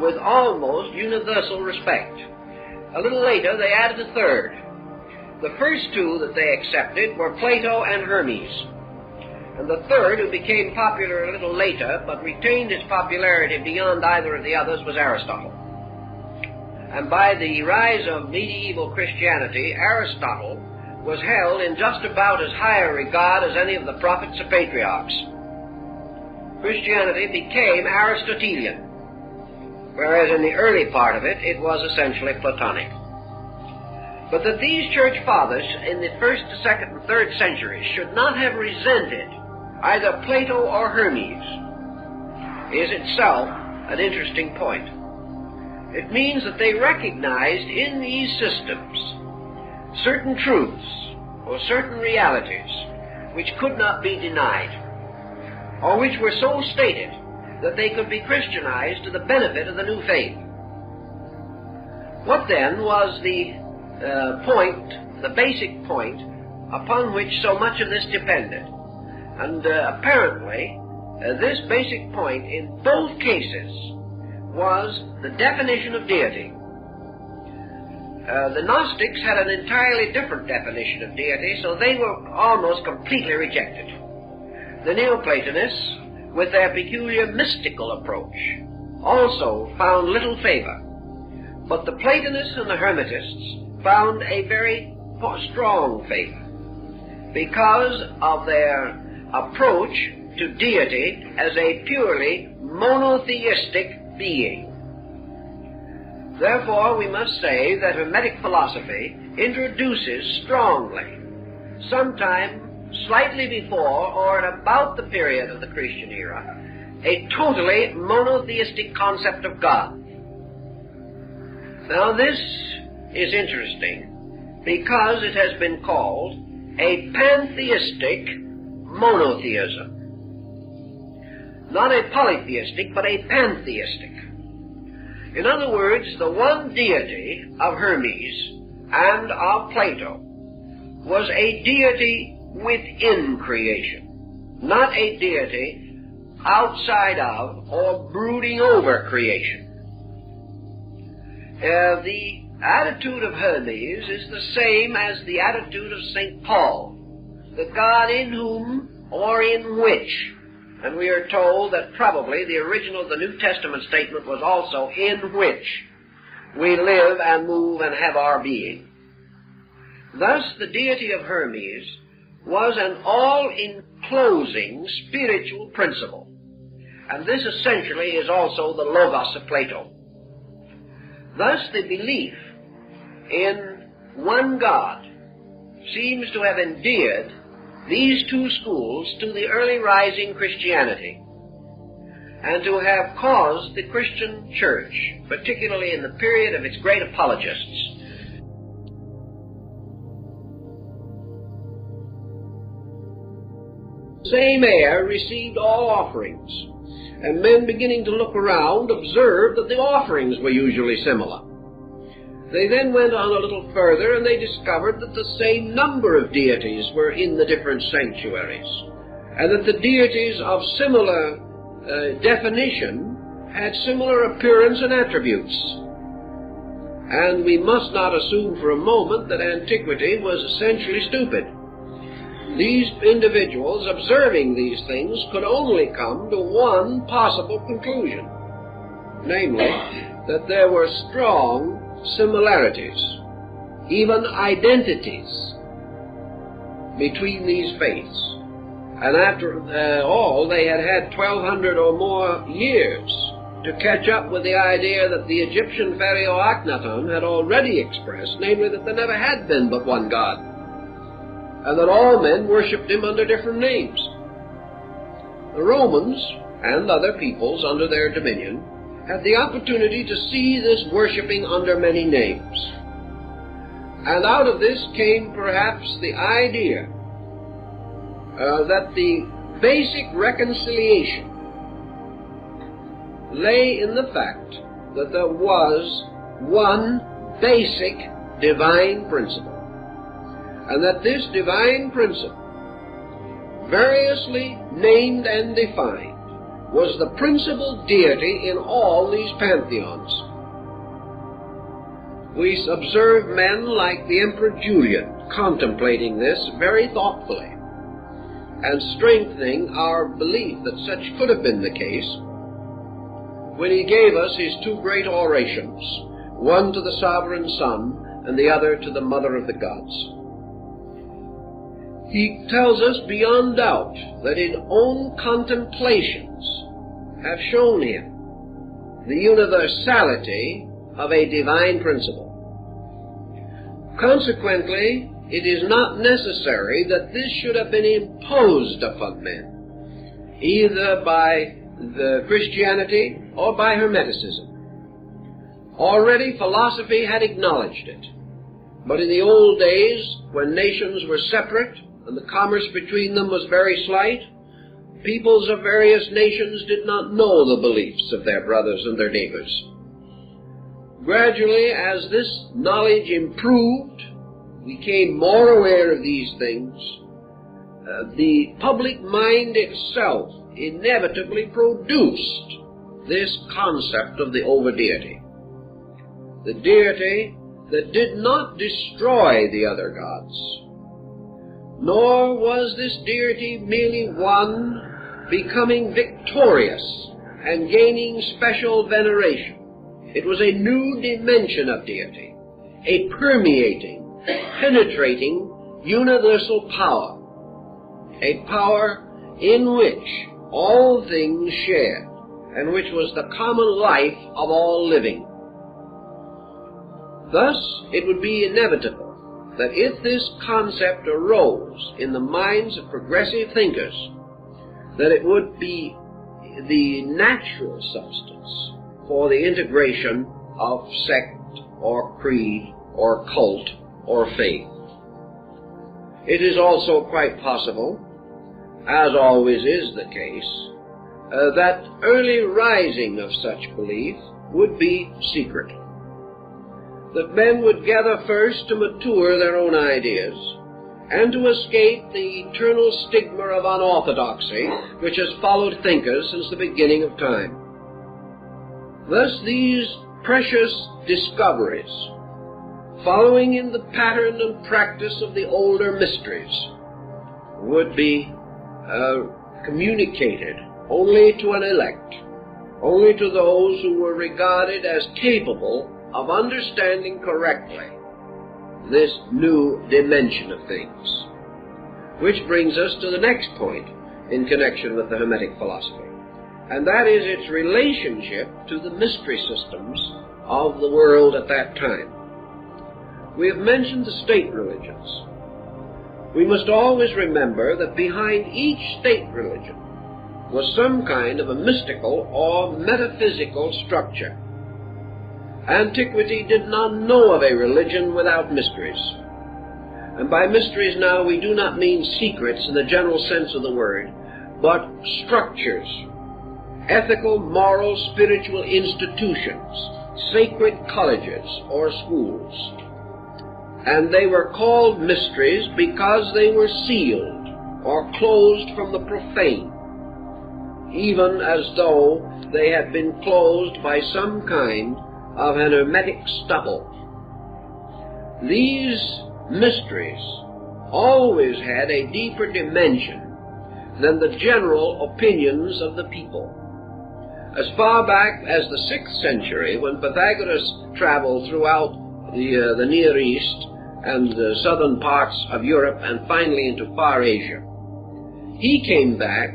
with almost universal respect. A little later they added a 3rd. The first 2 that they accepted were Plato and Hermes. And the 3rd, who became popular a little later but retained its popularity beyond either of the others, was Aristotle. And by the rise of medieval Christianity, Aristotle was held in just about as high a regard as any of the prophets or patriarchs. Christianity became Aristotelian, whereas in the early part of it, it was essentially Platonic. But that these church fathers in the 1st, 2nd, and 3rd centuries should not have resented either Plato or Hermes is itself an interesting point. It means that they recognized in these systems certain truths or certain realities which could not be denied, or which were so stated that they could be Christianized to the benefit of the new faith. What then was the basic point upon which so much of this depended? And apparently, this basic point in both cases was the definition of deity. The Gnostics had an entirely different definition of deity, so they were almost completely rejected. The Neoplatonists, with their peculiar mystical approach, also found little favor. But the Platonists and the Hermetists found a very strong favor because of their approach to deity as a purely monotheistic being. Therefore, we must say that Hermetic philosophy introduces strongly, sometime slightly before or at about the period of the Christian era, a totally monotheistic concept of God. Now this is interesting because it has been called a pantheistic monotheism. Not a polytheistic, but a pantheistic. In other words, the one deity of Hermes and of Plato was a deity within creation, not a deity outside of or brooding over creation. The attitude of Hermes is the same as the attitude of St. Paul, the God in whom or in which, and we are told that probably the original of the New Testament statement was also in which we live and move and have our being. Thus the deity of Hermes was an all-enclosing spiritual principle, and this essentially is also the Logos of Plato. Thus the belief in one God seems to have endeared these two schools to the early rising Christianity, and to have caused the Christian church, particularly in the period of its great apologists, the same air received all offerings, and men beginning to look around observed that the offerings were usually similar. They then went on a little further, and they discovered that the same number of deities were in the different sanctuaries, and that the deities of similar definition had similar appearance and attributes. And we must not assume for a moment that antiquity was essentially stupid. These individuals observing these things could only come to one possible conclusion, namely, that there were strong similarities, even identities, between these faiths. And after all, they had had 1,200 or more years to catch up with the idea that the Egyptian pharaoh Akhenaten had already expressed, namely that there never had been but one God, and that all men worshipped him under different names. The Romans and other peoples under their dominion had the opportunity to see this worshipping under many names. And out of this came perhaps the idea that the basic reconciliation lay in the fact that there was one basic divine principle, and that this divine principle, variously named and defined, was the principal deity in all these pantheons. We observe men like the Emperor Julian contemplating this very thoughtfully, and strengthening our belief that such could have been the case when he gave us his two great orations, one to the sovereign Son and the other to the Mother of the Gods. He tells us beyond doubt that his own contemplations have shown him the universality of a divine principle. Consequently, it is not necessary that this should have been imposed upon men, either by the Christianity or by Hermeticism. Already philosophy had acknowledged it, but in the old days, when nations were separate and the commerce between them was very slight, peoples of various nations did not know the beliefs of their brothers and their neighbors. Gradually, as this knowledge improved, we became more aware of these things, the public mind itself inevitably produced this concept of the over-deity. The deity that did not destroy the other gods, nor was this deity merely one becoming victorious and gaining special veneration. It was a new dimension of deity, a permeating, penetrating, universal power, a power in which all things shared, and which was the common life of all living. Thus, it would be inevitable that if this concept arose in the minds of progressive thinkers, that it would be the natural substance for the integration of sect or creed or cult or faith. It is also quite possible, as always is the case, that early rising of such belief would be secret. That men would gather first to mature their own ideas, and to escape the eternal stigma of unorthodoxy which has followed thinkers since the beginning of time. Thus these precious discoveries, following in the pattern and practice of the older mysteries, would be communicated only to an elect, only to those who were regarded as capable of understanding correctly this new dimension of things. Which brings us to the next point in connection with the Hermetic philosophy, and that is its relationship to the mystery systems of the world at that time. We have mentioned the state religions. We must always remember that behind each state religion was some kind of a mystical or metaphysical structure. Antiquity did not know of a religion without mysteries. And by mysteries now we do not mean secrets in the general sense of the word, but structures, ethical, moral, spiritual institutions, sacred colleges or schools. And they were called mysteries because they were sealed or closed from the profane, even as though they had been closed by some kind of an hermetic stubble. These mysteries always had a deeper dimension than the general opinions of the people. As far back as the 6th century, when Pythagoras traveled throughout the Near East and the southern parts of Europe and finally into Far Asia, he came back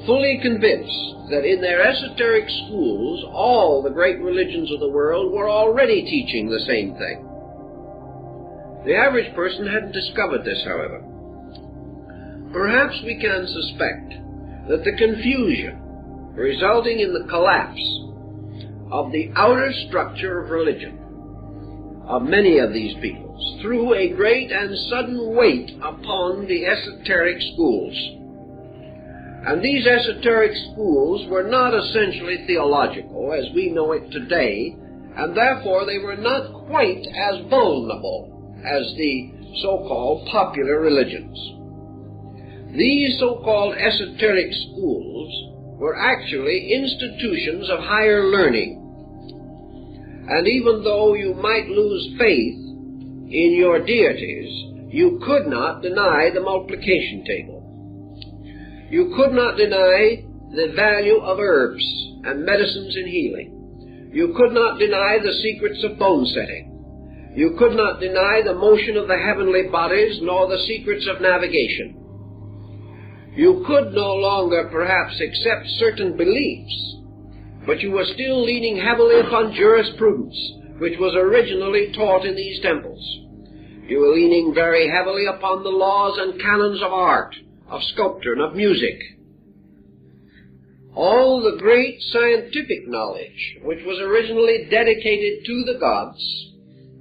fully convinced that in their esoteric schools all the great religions of the world were already teaching the same thing. The average person hadn't discovered this, however. Perhaps we can suspect that the confusion resulting in the collapse of the outer structure of religion of many of these peoples threw a great and sudden weight upon the esoteric schools. And these esoteric schools were not essentially theological as we know it today, and therefore they were not quite as vulnerable as the so-called popular religions. These so-called esoteric schools were actually institutions of higher learning. And even though you might lose faith in your deities, you could not deny the multiplication table. You could not deny the value of herbs and medicines in healing. You could not deny the secrets of bone setting. You could not deny the motion of the heavenly bodies, nor the secrets of navigation. You could no longer perhaps accept certain beliefs, but you were still leaning heavily upon jurisprudence, which was originally taught in these temples. You were leaning very heavily upon the laws and canons of art, of sculpture, and of music. All the great scientific knowledge, which was originally dedicated to the gods,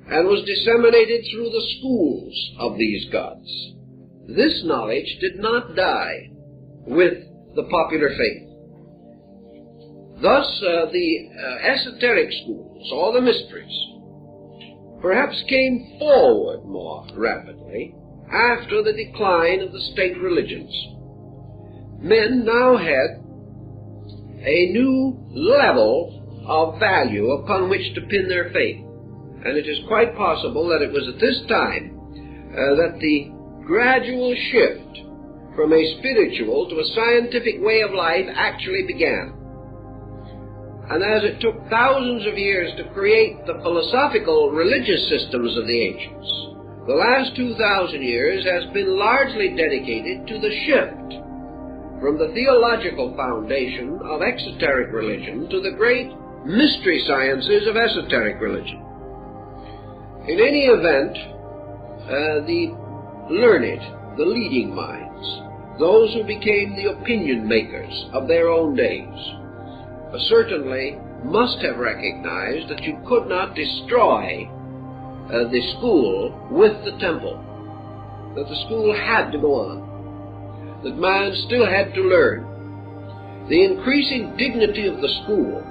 and was disseminated through the schools of these gods, this knowledge did not die with the popular faith. Thus, the esoteric schools, or the mysteries, perhaps came forward more rapidly after the decline of the state religions. Men now had a new level of value upon which to pin their faith, and it is quite possible that it was at this time that the gradual shift from a spiritual to a scientific way of life actually began. And as it took thousands of years to create the philosophical religious systems of the ancients, the last 2,000 years has been largely dedicated to the shift from the theological foundation of exoteric religion to the great mystery sciences of esoteric religion. In any event, the learned, the leading minds, those who became the opinion makers of their own days, certainly must have recognized that you could not destroy the school with the temple, that the school had to go on, that man still had to learn. The increasing dignity of the school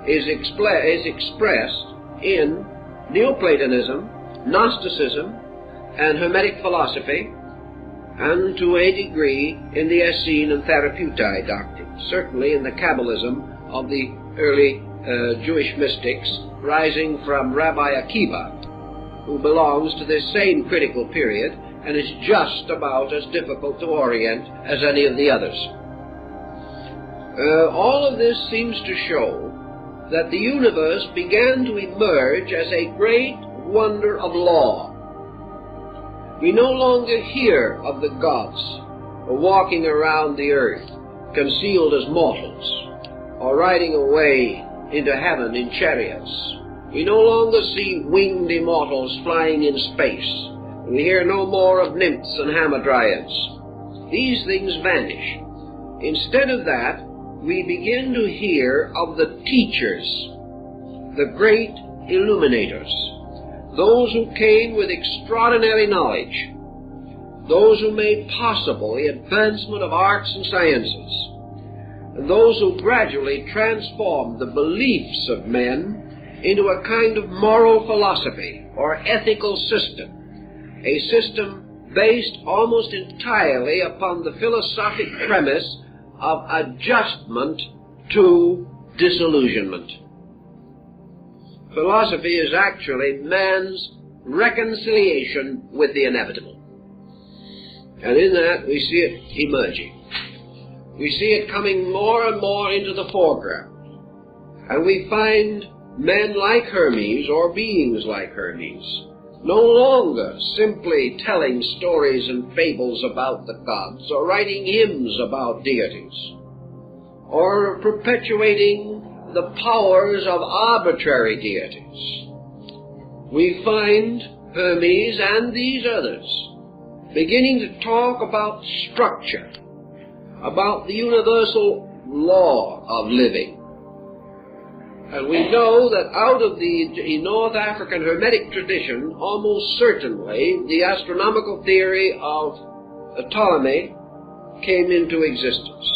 is expressed in Neoplatonism, Gnosticism, and Hermetic philosophy, and to a degree in the Essene and Therapeutae doctrines, certainly in the Kabbalism of the early Jewish mystics, rising from Rabbi Akiva, who belongs to this same critical period and is just about as difficult to orient as any of the others. All of this seems to show that the universe began to emerge as a great wonder of law. We no longer hear of the gods walking around the earth, concealed as mortals, or riding away into heaven in chariots. We no longer see winged immortals flying in space. We hear no more of nymphs and hamadryads. These things vanish. Instead of that, we begin to hear of the teachers, the great illuminators, those who came with extraordinary knowledge, those who made possible the advancement of arts and sciences, and those who gradually transformed the beliefs of men into a kind of moral philosophy or ethical system, a system based almost entirely upon the philosophic premise of adjustment to disillusionment. Philosophy is actually man's reconciliation with the inevitable. And in that we see it emerging. We see it coming more and more into the foreground. And we find men like Hermes, or beings like Hermes, no longer simply telling stories and fables about the gods, or writing hymns about deities, or perpetuating the powers of arbitrary deities. We find Hermes and these others beginning to talk about structure, about the universal law of living. And we know that out of the North African Hermetic tradition, almost certainly the astronomical theory of Ptolemy came into existence.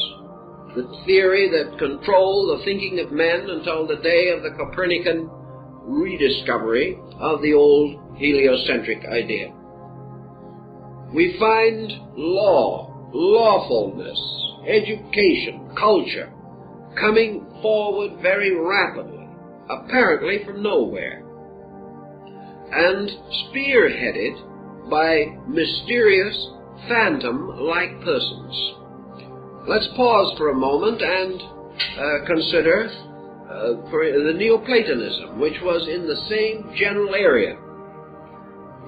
The theory that controlled the thinking of men until the day of the Copernican rediscovery of the old heliocentric idea. We find law, lawfulness, education, culture coming forward very rapidly, apparently from nowhere, and spearheaded by mysterious, phantom-like persons. Let's pause for a moment and consider the Neoplatonism, which was in the same general area.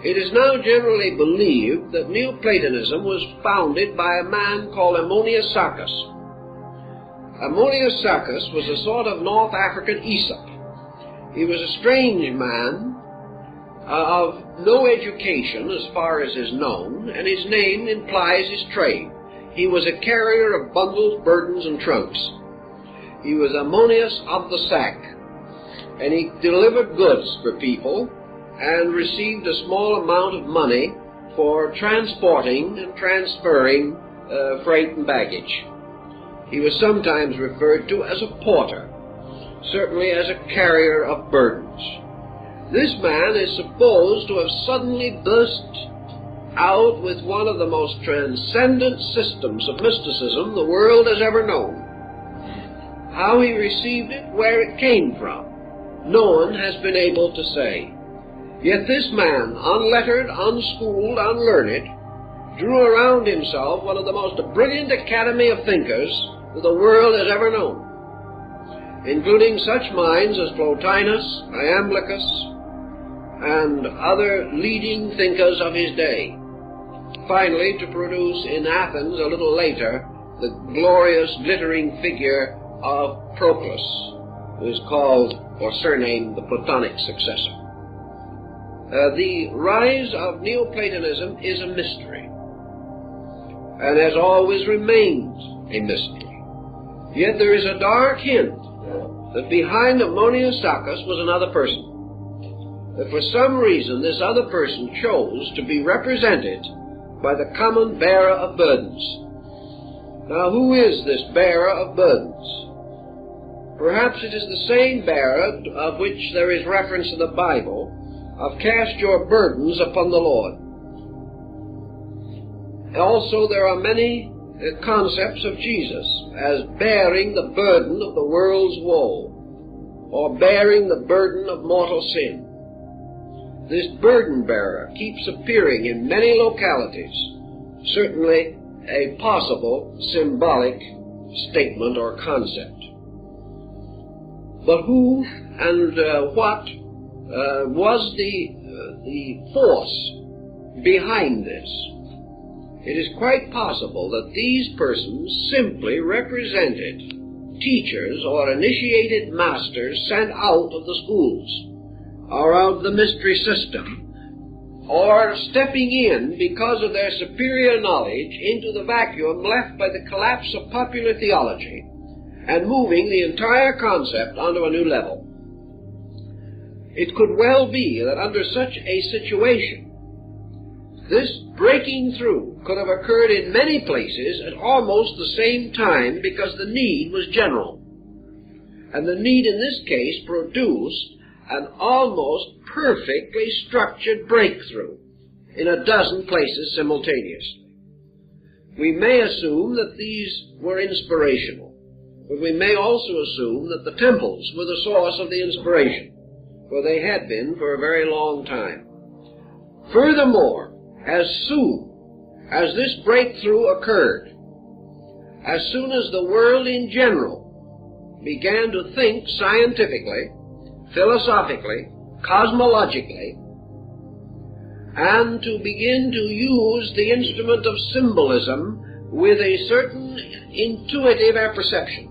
It is now generally believed that Neoplatonism was founded by a man called Ammonius Saccas. Ammonius Saccas was a sort of North African Aesop. He was a strange man of no education as far as is known, and his name implies his trade. He was a carrier of bundles, burdens, and trunks. He was Ammonius of the sack, and he delivered goods for people and received a small amount of money for transporting and transferring freight and baggage. He was sometimes referred to as a porter, certainly as a carrier of burdens. This man is supposed to have suddenly burst out with one of the most transcendent systems of mysticism the world has ever known. How he received it, where it came from, no one has been able to say. Yet this man, unlettered, unschooled, unlearned, drew around himself one of the most brilliant academy of thinkers that the world has ever known, including such minds as Plotinus, Iamblichus, and other leading thinkers of his day, finally to produce in Athens a little later the glorious, glittering figure of Proclus, who is called or surnamed the Platonic successor. The rise of Neoplatonism is a mystery, and has always remained a mystery. Yet there is a dark hint that behind Ammonius Saccas was another person. That for some reason this other person chose to be represented by the common bearer of burdens. Now, who is this bearer of burdens? Perhaps it is the same bearer of which there is reference in the Bible, of cast your burdens upon the Lord. Also, there are many concepts of Jesus as bearing the burden of the world's woe, or bearing the burden of mortal sin. This burden bearer keeps appearing in many localities, certainly a possible symbolic statement or concept. But who and what was the force behind this? It is quite possible that these persons simply represented teachers or initiated masters sent out of the schools or out of the mystery system, or stepping in because of their superior knowledge into the vacuum left by the collapse of popular theology and moving the entire concept onto a new level. It could well be that under such a situation, this breaking through could have occurred in many places at almost the same time because the need was general. And the need in this case produced an almost perfectly structured breakthrough in a dozen places simultaneously. We may assume that these were inspirational, but we may also assume that the temples were the source of the inspiration, for they had been for a very long time. Furthermore, as soon as this breakthrough occurred, as soon as the world in general began to think scientifically, philosophically, cosmologically, and to begin to use the instrument of symbolism with a certain intuitive apperception,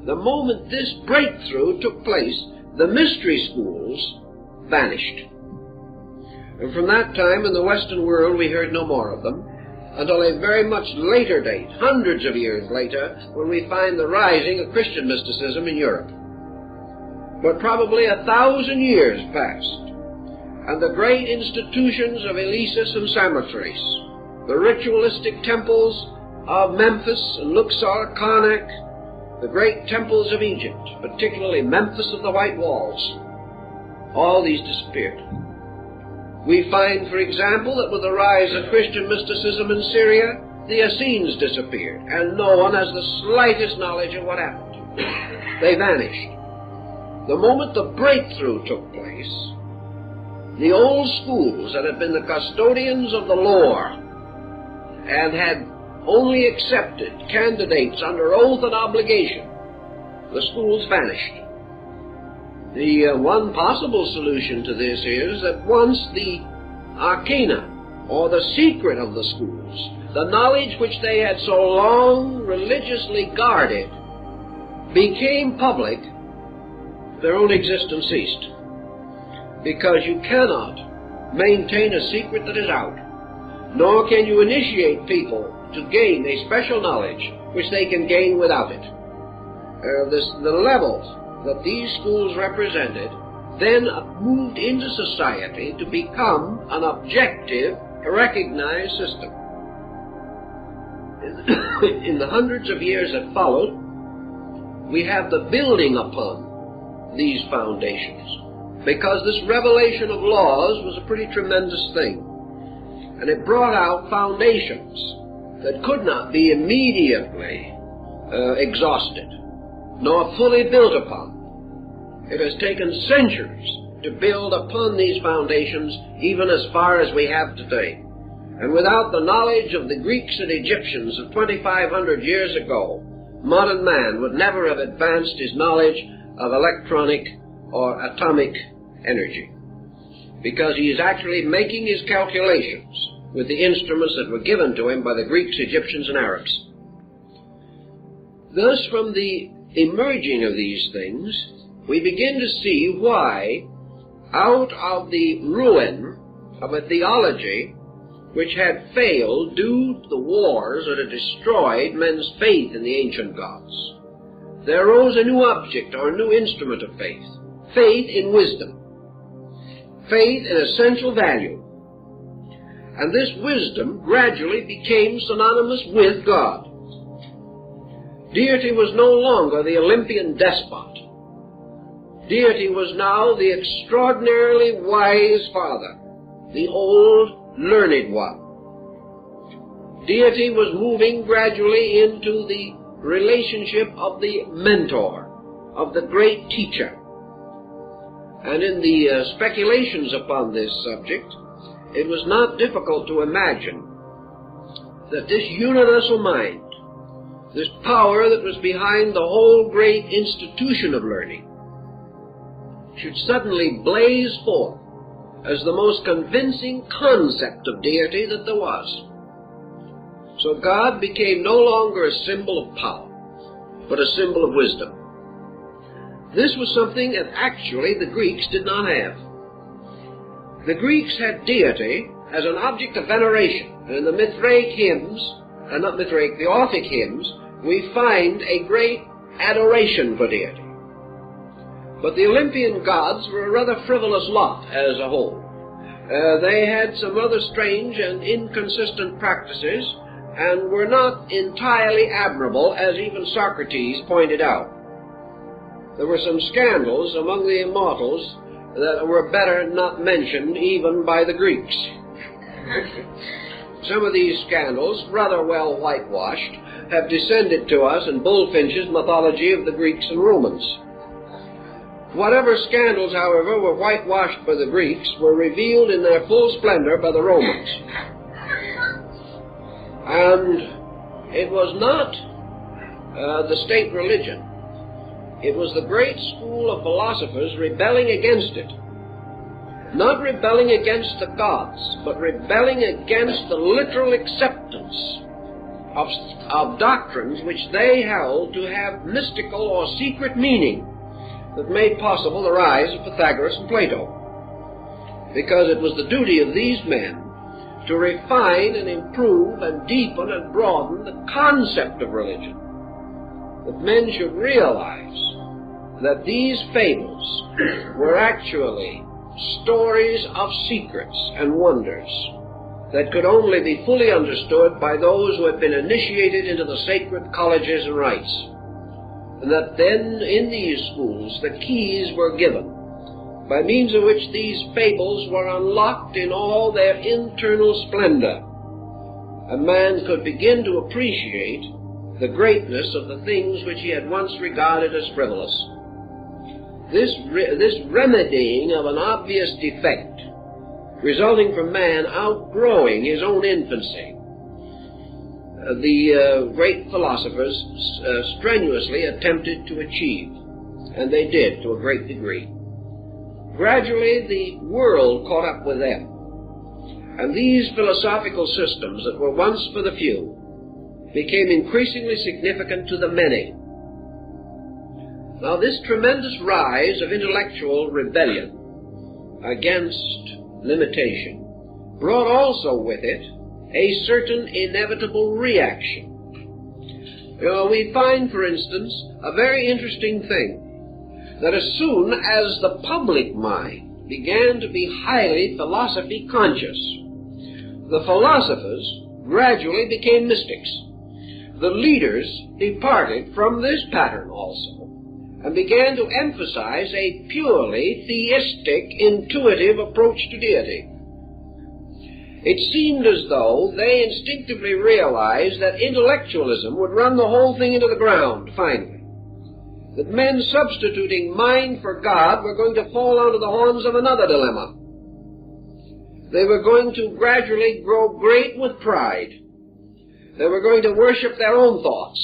the moment this breakthrough took place, the mystery schools vanished. And from that time in the Western world we heard no more of them, until a very much later date, hundreds of years later, when we find the rising of Christian mysticism in Europe. But probably 1,000 years passed, and the great institutions of Eleusis and Samothrace, the ritualistic temples of Memphis and Luxor, Karnak, the great temples of Egypt, particularly Memphis of the White Walls, all these disappeared. We find, for example, that with the rise of Christian mysticism in Syria, the Essenes disappeared, and no one has the slightest knowledge of what happened. They vanished. The moment the breakthrough took place, the old schools that had been the custodians of the lore and had only accepted candidates under oath and obligation, the schools vanished. The one possible solution to this is that once the arcana, or the secret of the schools, the knowledge which they had so long religiously guarded, became public, their own existence ceased. Because you cannot maintain a secret that is out, nor can you initiate people to gain a special knowledge which they can gain without it. The levels that these schools represented then moved into society to become an objective, recognized system. In the hundreds of years that followed, we have the building upon these foundations, because this revelation of laws was a pretty tremendous thing, and it brought out foundations that could not be immediately exhausted nor fully built upon. It has taken centuries to build upon these foundations, even as far as we have today. And without the knowledge of the Greeks and Egyptians of 2,500 years ago, modern man would never have advanced his knowledge of electronic or atomic energy, because he is actually making his calculations with the instruments that were given to him by the Greeks, Egyptians, and Arabs. Thus, from the emerging of these things, we begin to see why, out of the ruin of a theology which had failed due to the wars that had destroyed men's faith in the ancient gods, there arose a new object or a new instrument of faith, faith in wisdom, faith in essential value. And this wisdom gradually became synonymous with God. Deity was no longer the Olympian despot. Deity was now the extraordinarily wise Father, the old learned one. Deity was moving gradually into the relationship of the mentor, of the great teacher. And in the speculations upon this subject, it was not difficult to imagine that this universal mind, this power that was behind the whole great institution of learning, should suddenly blaze forth as the most convincing concept of deity that there was. So God became no longer a symbol of power, but a symbol of wisdom. This was something that actually the Greeks did not have. The Greeks had deity as an object of veneration. And in the Mithraic hymns, the Orphic hymns, we find a great adoration for deity. But the Olympian gods were a rather frivolous lot as a whole. They had some rather strange and inconsistent practices and were not entirely admirable, as even Socrates pointed out. There were some scandals among the immortals that were better not mentioned even by the Greeks. Some of these scandals, rather well whitewashed, have descended to us in Bullfinch's mythology of the Greeks and Romans. Whatever scandals, however, were whitewashed by the Greeks were revealed in their full splendor by the Romans. And it was not the state religion. It was the great school of philosophers rebelling against it. Not rebelling against the gods, but rebelling against the literal acceptance of doctrines which they held to have mystical or secret meaning that made possible the rise of Pythagoras and Plato. Because it was the duty of these men to refine and improve and deepen and broaden the concept of religion. That men should realize that these fables were actually stories of secrets and wonders that could only be fully understood by those who had been initiated into the sacred colleges and rites. And that then in these schools the keys were given by means of which these fables were unlocked in all their internal splendor. A man could begin to appreciate the greatness of the things which he had once regarded as frivolous. This remedying of an obvious defect resulting from man outgrowing his own infancy, the great philosophers strenuously attempted to achieve, and they did to a great degree. Gradually the world caught up with them, and these philosophical systems that were once for the few became increasingly significant to the many. Now this tremendous rise of intellectual rebellion against limitation brought also with it a certain inevitable reaction. We find, for instance, a very interesting thing, that as soon as the public mind began to be highly philosophy conscious, the philosophers gradually became mystics. The leaders departed from this pattern also, and began to emphasize a purely theistic, intuitive approach to deity. It seemed as though they instinctively realized that intellectualism would run the whole thing into the ground, finally. That men substituting mind for God were going to fall onto the horns of another dilemma. They were going to gradually grow great with pride. They were going to worship their own thoughts,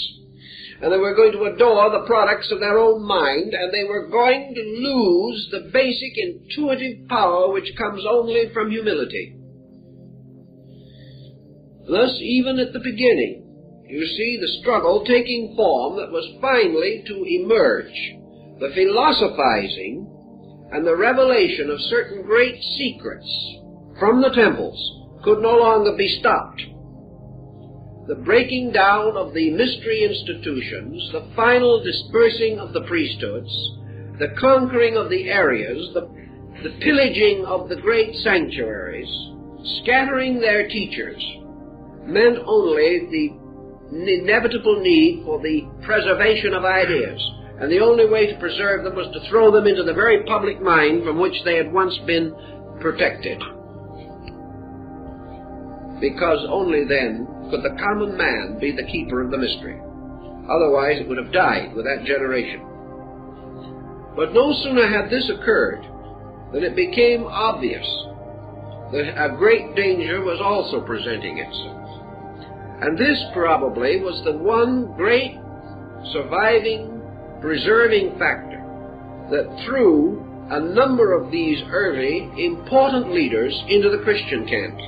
and they were going to adore the products of their own mind, and they were going to lose the basic intuitive power which comes only from humility. Thus, even at the beginning, you see the struggle taking form that was finally to emerge. The philosophizing and the revelation of certain great secrets from the temples could no longer be stopped. The breaking down of the mystery institutions, the final dispersing of the priesthoods, the conquering of the areas, the pillaging of the great sanctuaries, scattering their teachers, meant only the inevitable need for the preservation of ideas. And the only way to preserve them was to throw them into the very public mind from which they had once been protected. Because only then could the common man be the keeper of the mystery. Otherwise it would have died with that generation. But no sooner had this occurred than it became obvious that a great danger was also presenting itself. And this probably was the one great surviving, preserving factor that threw a number of these early important leaders into the Christian camp.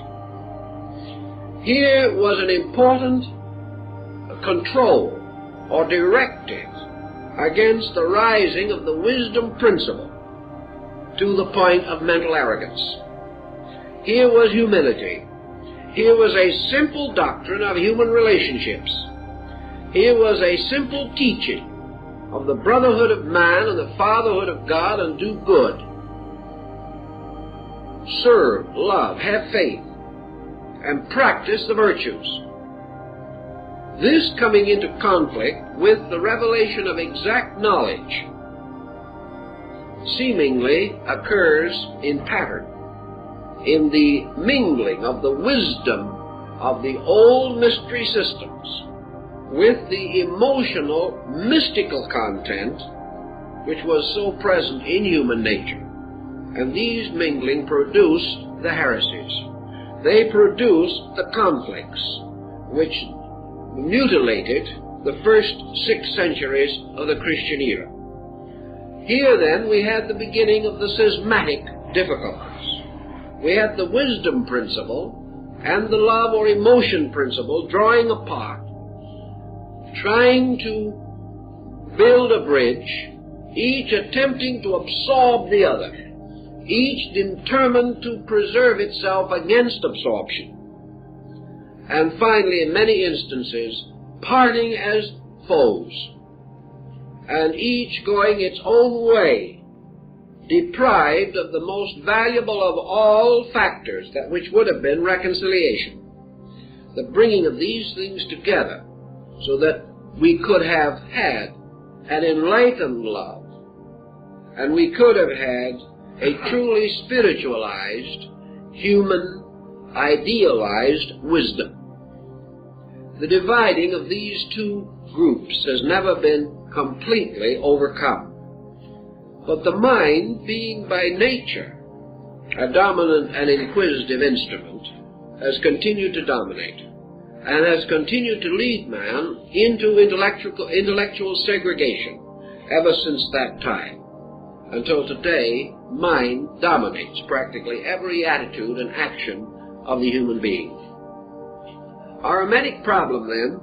Here was an important control or directive against the rising of the wisdom principle to the point of mental arrogance. Here was humility. Here was a simple doctrine of human relationships. Here was a simple teaching of the brotherhood of man and the fatherhood of God, and do good, serve, love, have faith, and practice the virtues. This coming into conflict with the revelation of exact knowledge seemingly occurs in pattern, in the mingling of the wisdom of the old mystery systems with the emotional, mystical content which was so present in human nature. And these mingling produced the heresies. They produced the conflicts which mutilated the first 6 centuries of the Christian era. Here then we had the beginning of the schismatic difficulties. We had the wisdom principle and the love or emotion principle drawing apart, trying to build a bridge, each attempting to absorb the other, each determined to preserve itself against absorption, and finally, in many instances, parting as foes, and each going its own way, deprived of the most valuable of all factors, that which would have been reconciliation, the bringing of these things together, so that we could have had an enlightened love, and we could have had a truly spiritualized, human, idealized wisdom. The dividing of these two groups has never been completely overcome. But the mind, being by nature a dominant and inquisitive instrument, has continued to dominate, and has continued to lead man into intellectual segregation ever since that time, until today mind dominates practically every attitude and action of the human being. Our Hermetic problem, then,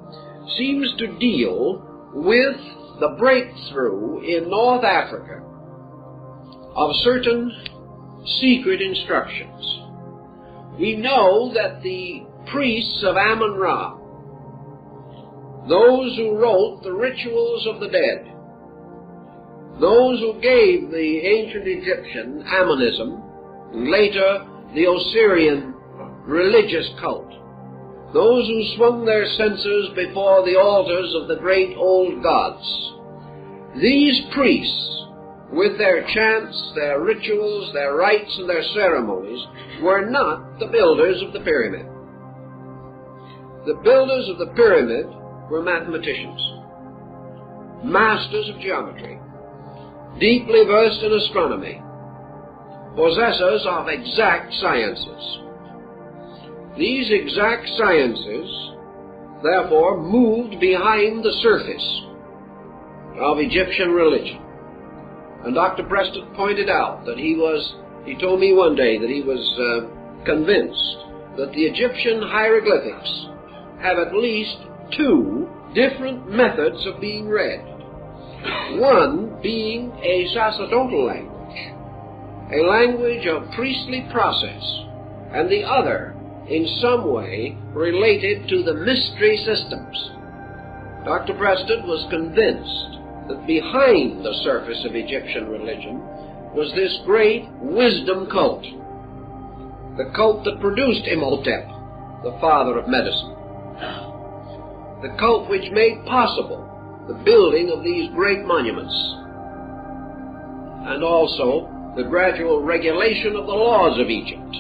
seems to deal with the breakthrough in North Africa of certain secret instructions. We know that the priests of Amun-Ra, those who wrote the rituals of the dead, those who gave the ancient Egyptian Amunism, and later the Osirian religious cult, those who swung their censers before the altars of the great old gods, these priests, with their chants, their rituals, their rites, and their ceremonies, were not the builders of the pyramid. The builders of the pyramid were mathematicians, masters of geometry, deeply versed in astronomy, possessors of exact sciences. These exact sciences, therefore, moved behind the surface of Egyptian religion. And Dr. Preston pointed out that he told me one day that he was convinced that the Egyptian hieroglyphics have at least 2 different methods of being read. One being a sacerdotal language, a language of priestly process, and the other in some way related to the mystery systems. Dr. Preston was convinced that behind the surface of Egyptian religion was this great wisdom cult, the cult that produced Imhotep, the father of medicine, the cult which made possible the building of these great monuments, and also the gradual regulation of the laws of Egypt,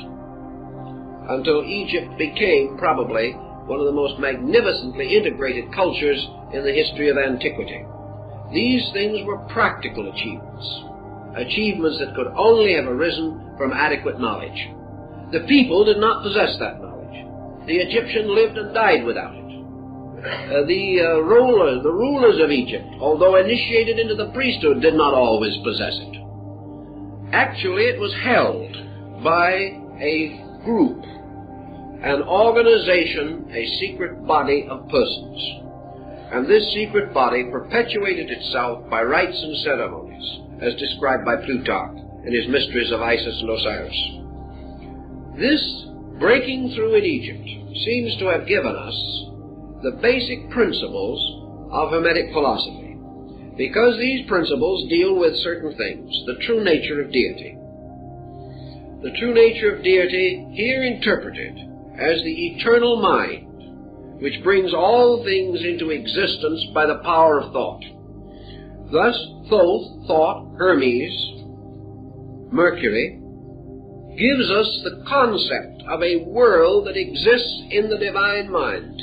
until Egypt became probably one of the most magnificently integrated cultures in the history of antiquity. These things were practical achievements, achievements that could only have arisen from adequate knowledge. The people did not possess that knowledge. The Egyptian lived and died without it. The rulers of Egypt, although initiated into the priesthood, did not always possess it. Actually, it was held by a group, an organization, a secret body of persons. And this secret body perpetuated itself by rites and ceremonies, as described by Plutarch in his Mysteries of Isis and Osiris. This breaking through in Egypt seems to have given us the basic principles of Hermetic philosophy, because these principles deal with certain things, the true nature of deity. The true nature of deity, here interpreted as the eternal mind, which brings all things into existence by the power of thought. Thus, Thoth, thought, Hermes, Mercury, gives us the concept of a world that exists in the divine mind,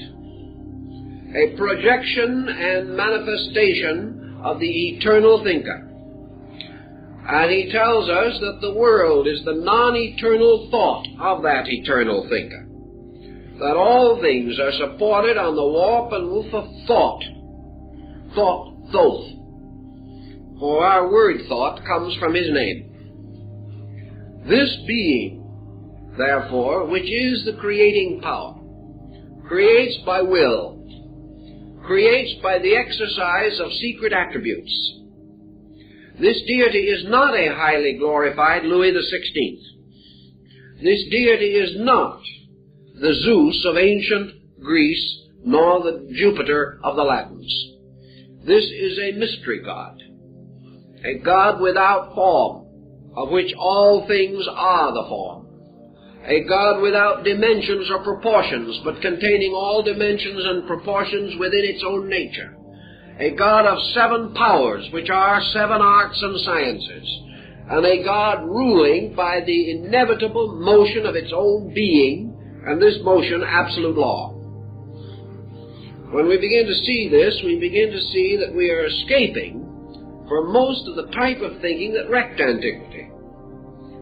a projection and manifestation of the eternal thinker. And he tells us that the world is the non-eternal thought of that eternal thinker, that all things are supported on the warp and woof of thought, Thoth, for our word thought comes from his name. This being, therefore, which is the creating power, creates by will, creates by the exercise of secret attributes. This deity is not a highly glorified Louis XVI. This deity is not the Zeus of ancient Greece, nor the Jupiter of the Latins. This is a mystery god, a god without form, of which all things are the form, a god without dimensions or proportions, but containing all dimensions and proportions within its own nature, a god of 7 powers, which are 7 arts and sciences, and a god ruling by the inevitable motion of its own being, and this motion absolute law. When we begin to see this, we begin to see that we are escaping from most of the type of thinking that wrecked antiquity.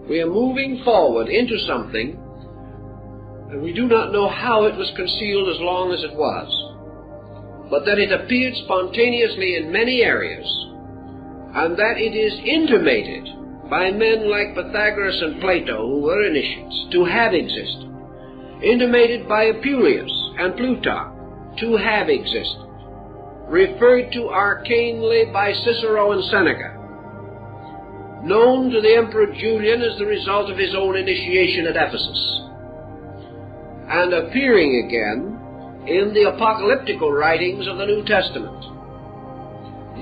We are moving forward into something, and we do not know how it was concealed as long as it was, but that it appeared spontaneously in many areas, and that it is intimated by men like Pythagoras and Plato, who were initiates, to have existed, intimated by Apuleius and Plutarch, to have existed, referred to arcanely by Cicero and Seneca, known to the Emperor Julian as the result of his own initiation at Ephesus, and appearing again in the apocalyptical writings of the New Testament.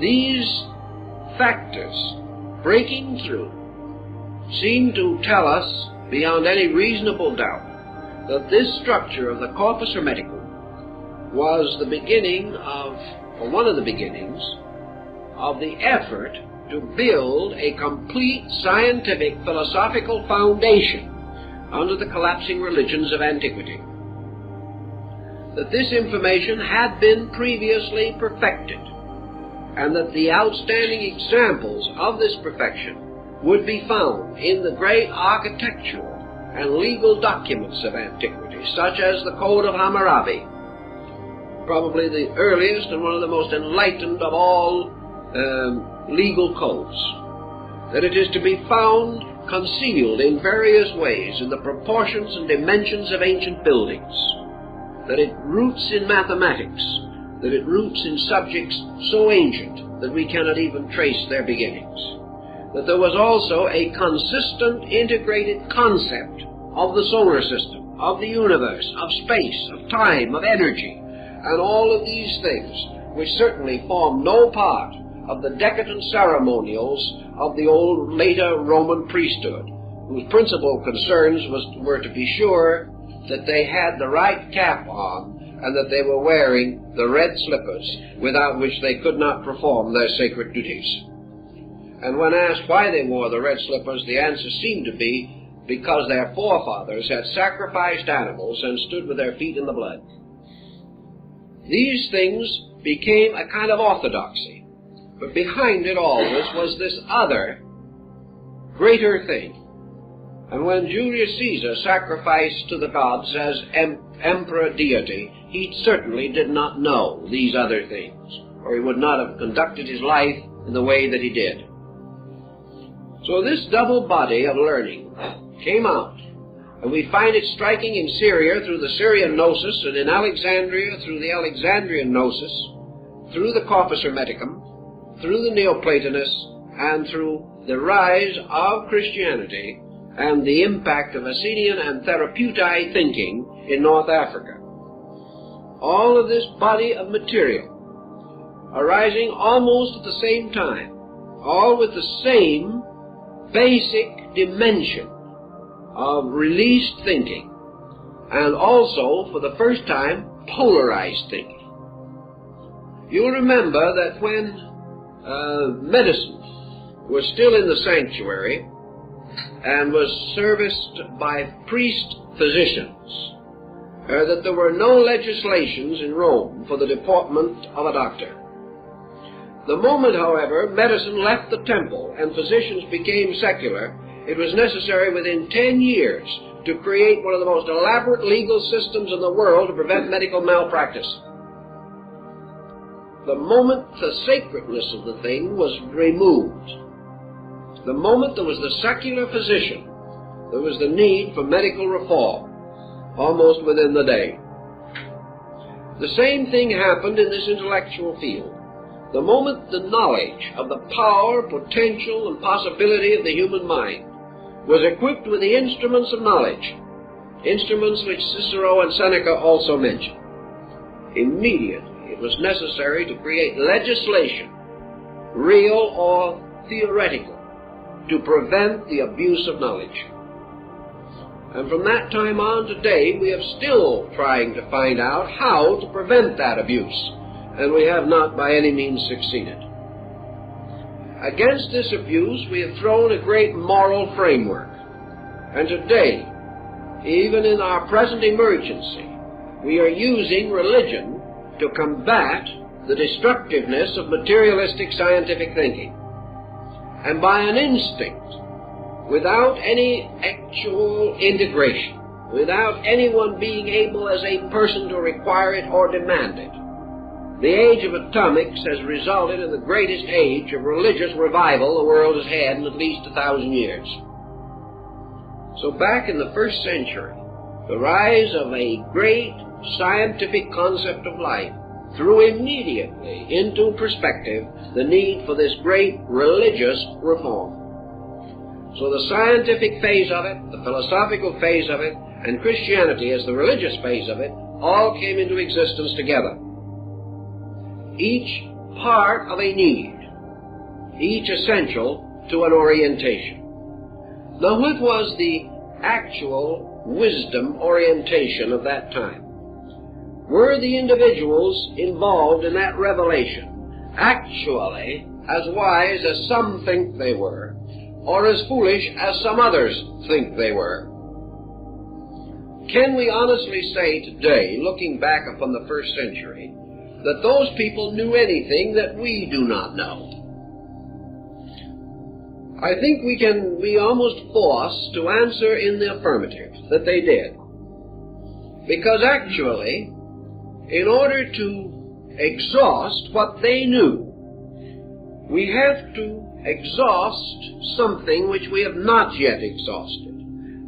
These factors breaking through seem to tell us beyond any reasonable doubt that this structure of the Corpus Hermeticum was the beginning of, or one of the beginnings, of the effort to build a complete scientific philosophical foundation under the collapsing religions of antiquity. That this information had been previously perfected, and that the outstanding examples of this perfection would be found in the great architectural and legal documents of antiquity, such as the Code of Hammurabi, probably the earliest and one of the most enlightened of all legal codes, that it is to be found concealed in various ways in the proportions and dimensions of ancient buildings, that it roots in mathematics, that it roots in subjects so ancient that we cannot even trace their beginnings, that there was also a consistent integrated concept of the solar system, of the universe, of space, of time, of energy, and all of these things, which certainly form no part of the decadent ceremonials of the old later Roman priesthood, whose principal concerns were to be sure that they had the right cap on and that they were wearing the red slippers without which they could not perform their sacred duties. And when asked why they wore the red slippers, the answer seemed to be because their forefathers had sacrificed animals and stood with their feet in the blood. these things became a kind of orthodoxy. But behind it always was this other, greater thing. And when Julius Caesar sacrificed to the gods as emperor deity, he certainly did not know these other things, or he would not have conducted his life in the way that he did. So this double body of learning came out, and we find it striking in Syria through the Syrian Gnosis, and in Alexandria through the Alexandrian Gnosis, through the Corpus Hermeticum, through the Neoplatonists, and through the rise of Christianity and the impact of Essenian and Therapeutae thinking in North Africa. All of this body of material arising almost at the same time, all with the same basic dimension of released thinking, and also, for the first time, polarized thinking. You'll remember that when medicine was still in the sanctuary and was serviced by priest physicians, that there were no legislations in Rome for the deportment of a doctor. The moment, however, medicine left the temple and physicians became secular, it was necessary within 10 years to create one of the most elaborate legal systems in the world to prevent medical malpractice. The moment the sacredness of the thing was removed, the moment there was the secular physician, there was the need for medical reform, almost within the day. The same thing happened in this intellectual field. The moment the knowledge of the power, potential, and possibility of the human mind was equipped with the instruments of knowledge, instruments which Cicero and Seneca also mention, immediately it was necessary to create legislation, real or theoretical, to prevent the abuse of knowledge. And from that time on today, we are still trying to find out how to prevent that abuse, and we have not by any means succeeded. Against this abuse, we have thrown a great moral framework, and today, even in our present emergency, we are using religion to combat the destructiveness of materialistic scientific thinking. And by an instinct, without any actual integration, without anyone being able as a person to require it or demand it, the age of atomics has resulted in the greatest age of religious revival the world has had in at least 1,000 years. So back in the first century, the rise of a great scientific concept of life threw immediately into perspective the need for this great religious reform. So the scientific phase of it, the philosophical phase of it, and Christianity as the religious phase of it, all came into existence together. Each part of a need, each essential to an orientation. Now, what was the actual wisdom orientation of that time? Were the individuals involved in that revelation actually as wise as some think they were, or as foolish as some others think they were? Can we honestly say today, looking back upon the first century, that those people knew anything that we do not know? I think we can be almost forced to answer in the affirmative that they did. Because actually, in order to exhaust what they knew, we have to exhaust something which we have not yet exhausted.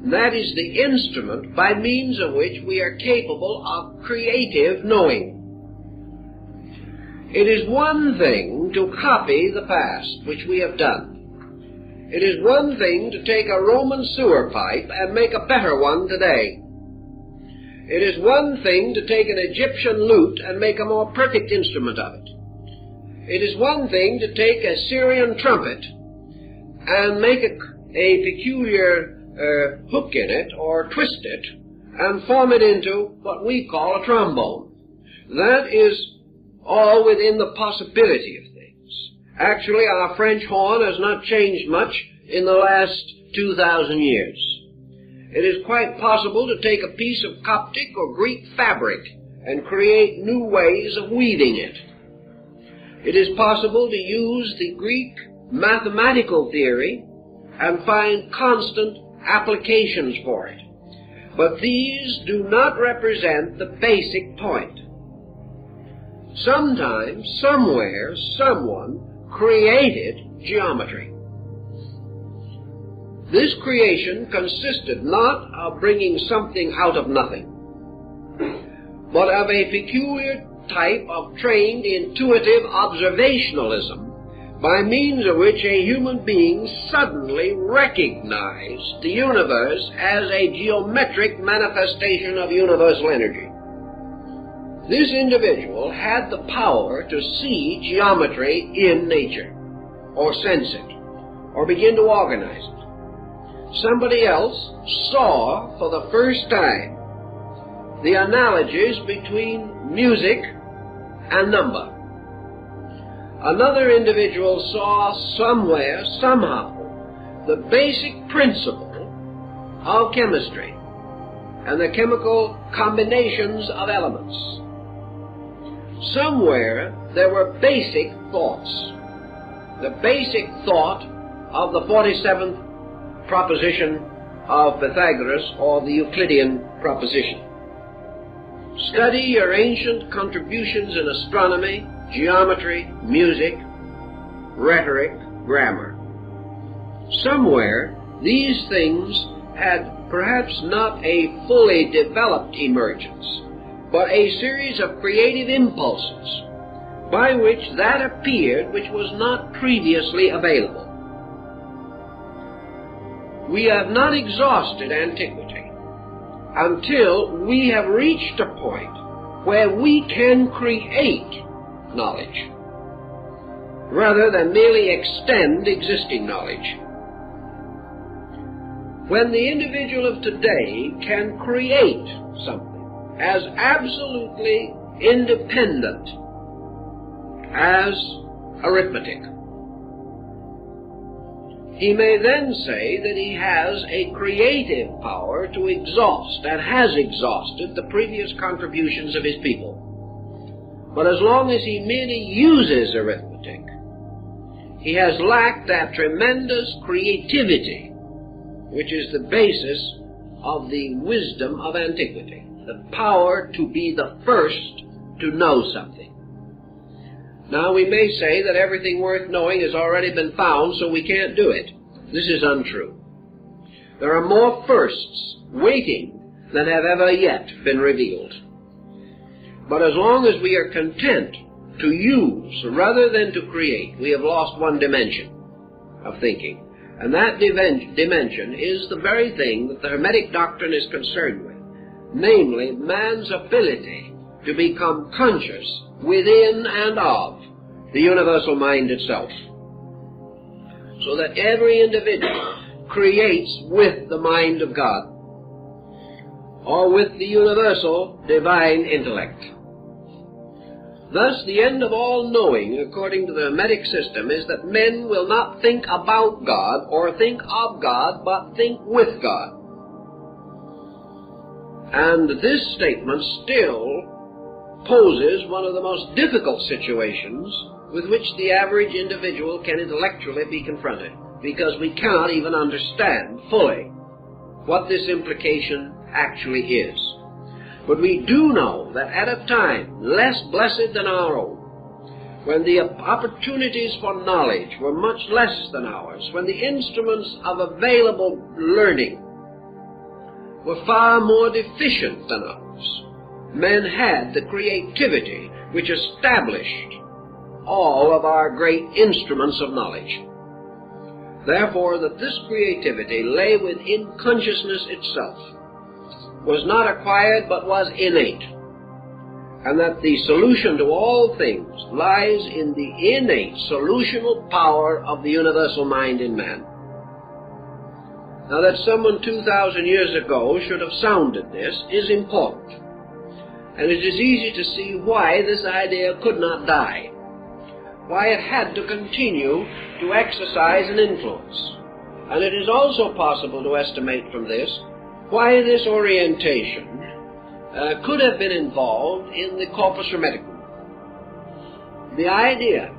And that is the instrument by means of which we are capable of creative knowing. It is one thing to copy the past, which we have done. It is one thing to take a Roman sewer pipe and make a better one today. It is one thing to take an Egyptian lute and make a more perfect instrument of it. It is one thing to take a Syrian trumpet and make a peculiar hook in it, or twist it, and form it into what we call a trombone. That is all within the possibility of things. Actually, our French horn has not changed much in the last 2,000 years. It is quite possible to take a piece of Coptic or Greek fabric and create new ways of weaving it. It is possible to use the Greek mathematical theory and find constant applications for it. But these do not represent the basic point. Sometime, somewhere, someone created geometry. This creation consisted not of bringing something out of nothing, but of a peculiar type of trained intuitive observationalism, by means of which a human being suddenly recognized the universe as a geometric manifestation of universal energy. This individual had the power to see geometry in nature, or sense it, or begin to organize it. Somebody else saw for the first time the analogies between music and number. Another individual saw somewhere, somehow, the basic principle of chemistry and the chemical combinations of elements. Somewhere there were basic thoughts. The basic thought of the 47th proposition of Pythagoras, or the Euclidean proposition. Study your ancient contributions in astronomy, geometry, music, rhetoric, grammar. Somewhere these things had perhaps not a fully developed emergence, but a series of creative impulses by which that appeared which was not previously available. We have not exhausted antiquity until we have reached a point where we can create knowledge, rather than merely extend existing knowledge. When the individual of today can create something as absolutely independent as arithmetic, he may then say that he has a creative power to exhaust, and has exhausted, the previous contributions of his people. But as long as he merely uses arithmetic, he has lacked that tremendous creativity which is the basis of the wisdom of antiquity, the power to be the first to know something. Now, we may say that everything worth knowing has already been found, so we can't do it. This is untrue. There are more firsts waiting than have ever yet been revealed. But as long as we are content to use rather than to create, we have lost one dimension of thinking. And that dimension is the very thing that the Hermetic doctrine is concerned with, namely man's ability to become conscious within and of the universal mind itself, so that every individual creates with the mind of God, or with the universal divine intellect. Thus, the end of all knowing, according to the Hermetic system, is that men will not think about God or think of God, but think with God. And this statement still poses one of the most difficult situations with which the average individual can intellectually be confronted, because we cannot even understand fully what this implication actually is. But we do know that at a time less blessed than our own, when the opportunities for knowledge were much less than ours, when the instruments of available learning were far more deficient than ours, men had the creativity which established all of our great instruments of knowledge. Therefore, that this creativity lay within consciousness itself, was not acquired but was innate, and that the solution to all things lies in the innate solutional power of the universal mind in man. Now, that someone 2,000 years ago should have sounded this is important, and it is easy to see why this idea could not die, why it had to continue to exercise an influence. And it is also possible to estimate from this why this orientation could have been involved in the corpus hermeticum. The idea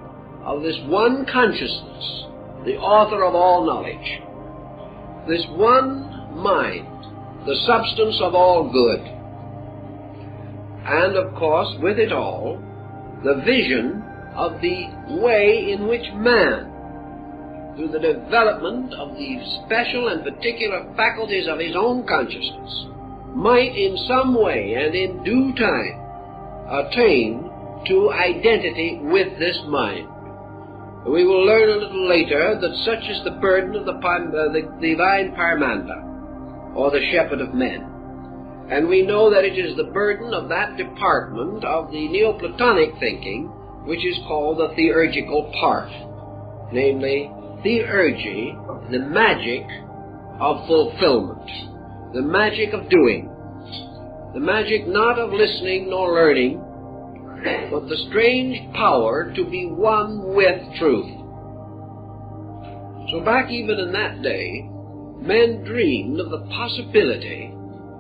of this one consciousness, the author of all knowledge, this one mind, the substance of all good, and of course with it all the vision of the way in which man, through the development of the special and particular faculties of his own consciousness, might in some way and in due time attain to identity with this mind. We will learn a little later that such is the burden of the divine Paramanda, or the shepherd of men. And we know that it is the burden of that department of the Neoplatonic thinking which is called the theurgical part, namely, theurgy, the magic of fulfillment, the magic of doing, the magic not of listening nor learning, but the strange power to be one with truth. So back even in that day, men dreamed of the possibility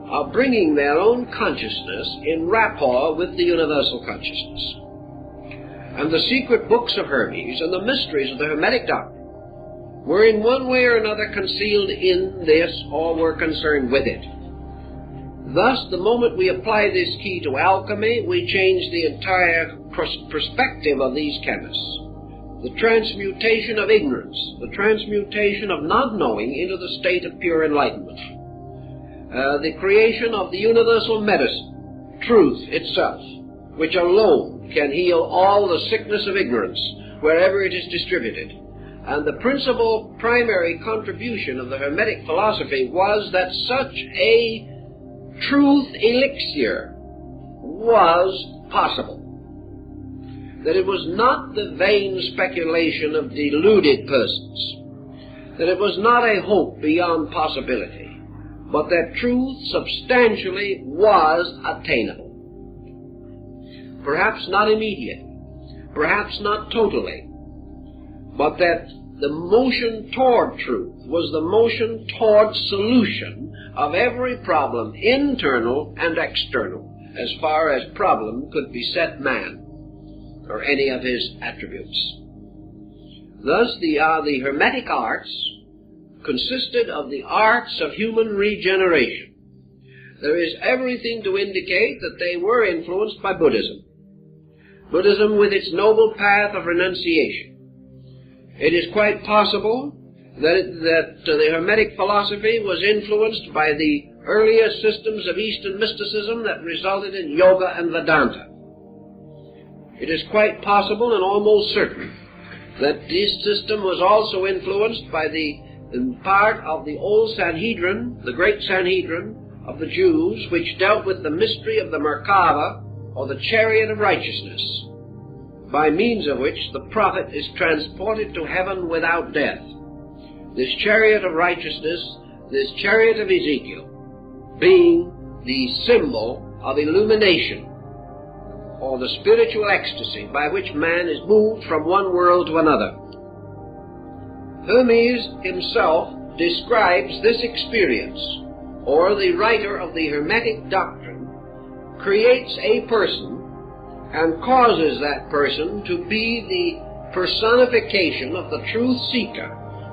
of bringing their own consciousness in rapport with the universal consciousness. And the secret books of Hermes and the mysteries of the Hermetic doctrine were in one way or another concealed in this or were concerned with it. Thus, the moment we apply this key to alchemy, we change the entire perspective of these chemists. The transmutation of ignorance, the transmutation of not knowing into the state of pure enlightenment. The creation of the universal medicine, truth itself, which alone can heal all the sickness of ignorance wherever it is distributed. And the principal primary contribution of the Hermetic philosophy was that such a truth elixir was possible. That it was not the vain speculation of deluded persons, that it was not a hope beyond possibility, but that truth substantially was attainable. Perhaps not immediate, perhaps not totally, but that the motion toward truth was the motion toward solution of every problem, internal and external, as far as problem could beset man, or any of his attributes. Thus the Hermetic arts consisted of the arts of human regeneration. There is everything to indicate that they were influenced by Buddhism. Buddhism with its noble path of renunciation. It is quite possible that the Hermetic philosophy was influenced by the earlier systems of Eastern mysticism that resulted in Yoga and Vedanta. It is quite possible and almost certain that this system was also influenced by the part of the old Sanhedrin, the great Sanhedrin of the Jews, which dealt with the mystery of the Merkava, or the chariot of righteousness, by means of which the prophet is transported to heaven without death. This chariot of righteousness, this chariot of Ezekiel, being the symbol of illumination, or the spiritual ecstasy by which man is moved from one world to another. Hermes himself describes this experience, or the writer of the Hermetic doctrine creates a person and causes that person to be the personification of the truth seeker,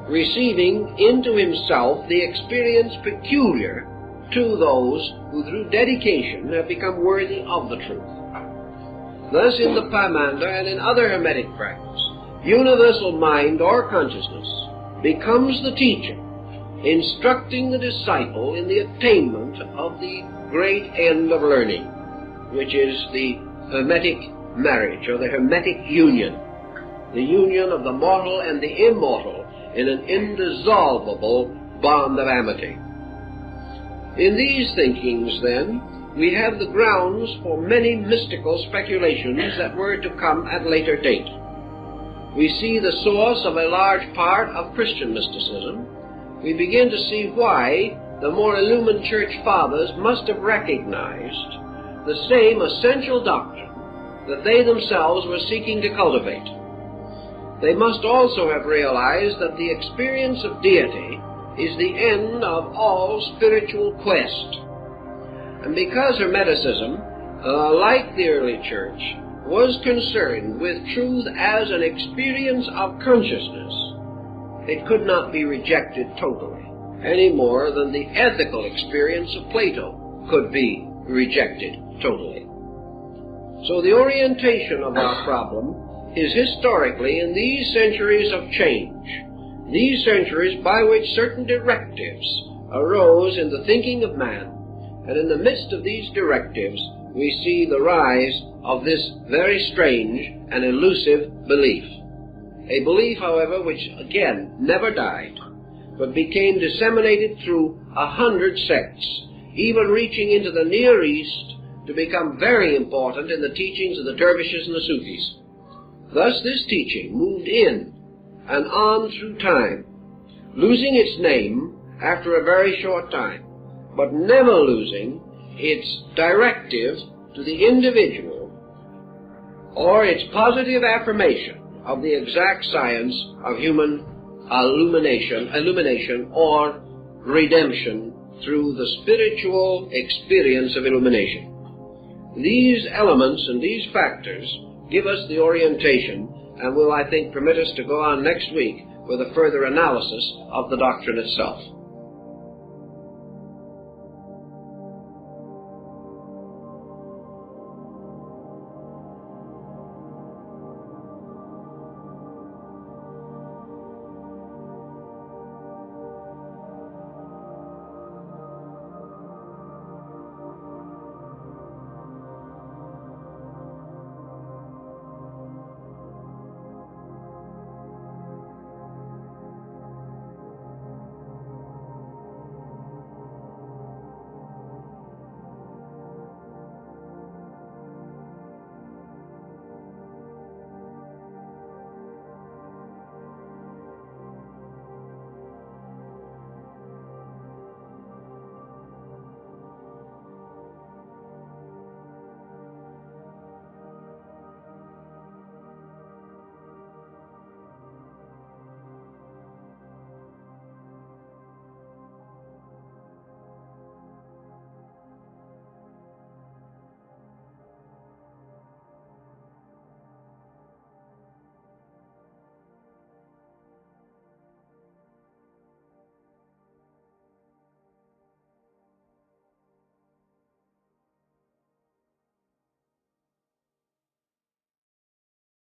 receiving into himself the experience peculiar to those who through dedication have become worthy of the truth. Thus in the Paimanda and in other Hermetic practice, universal mind or consciousness becomes the teacher, instructing the disciple in the attainment of the great end of learning, which is the Hermetic marriage, or the Hermetic union, the union of the mortal and the immortal in an indissoluble bond of amity. In these thinkings, then, we have the grounds for many mystical speculations that were to come at a later date. We see the source of a large part of Christian mysticism. We begin to see why the more illumined church fathers must have recognized the same essential doctrine that they themselves were seeking to cultivate. They must also have realized that the experience of deity is the end of all spiritual quest, And because Hermeticism, like the early church, was concerned with truth as an experience of consciousness, it could not be rejected totally, any more than the ethical experience of Plato could be rejected totally. So the orientation of our problem is historically in these centuries of change, these centuries by which certain directives arose in the thinking of man, and in the midst of these directives we see the rise of this very strange and elusive belief. A belief, however, which again never died, but became disseminated through 100 sects, even reaching into the Near East to become very important in the teachings of the dervishes and the Sufis. Thus this teaching moved in and on through time, losing its name after a very short time, but never losing its directive to the individual or its positive affirmation of the exact science of human illumination or redemption through the spiritual experience of illumination. These elements and these factors give us the orientation and will, I think, permit us to go on next week with a further analysis of the doctrine itself.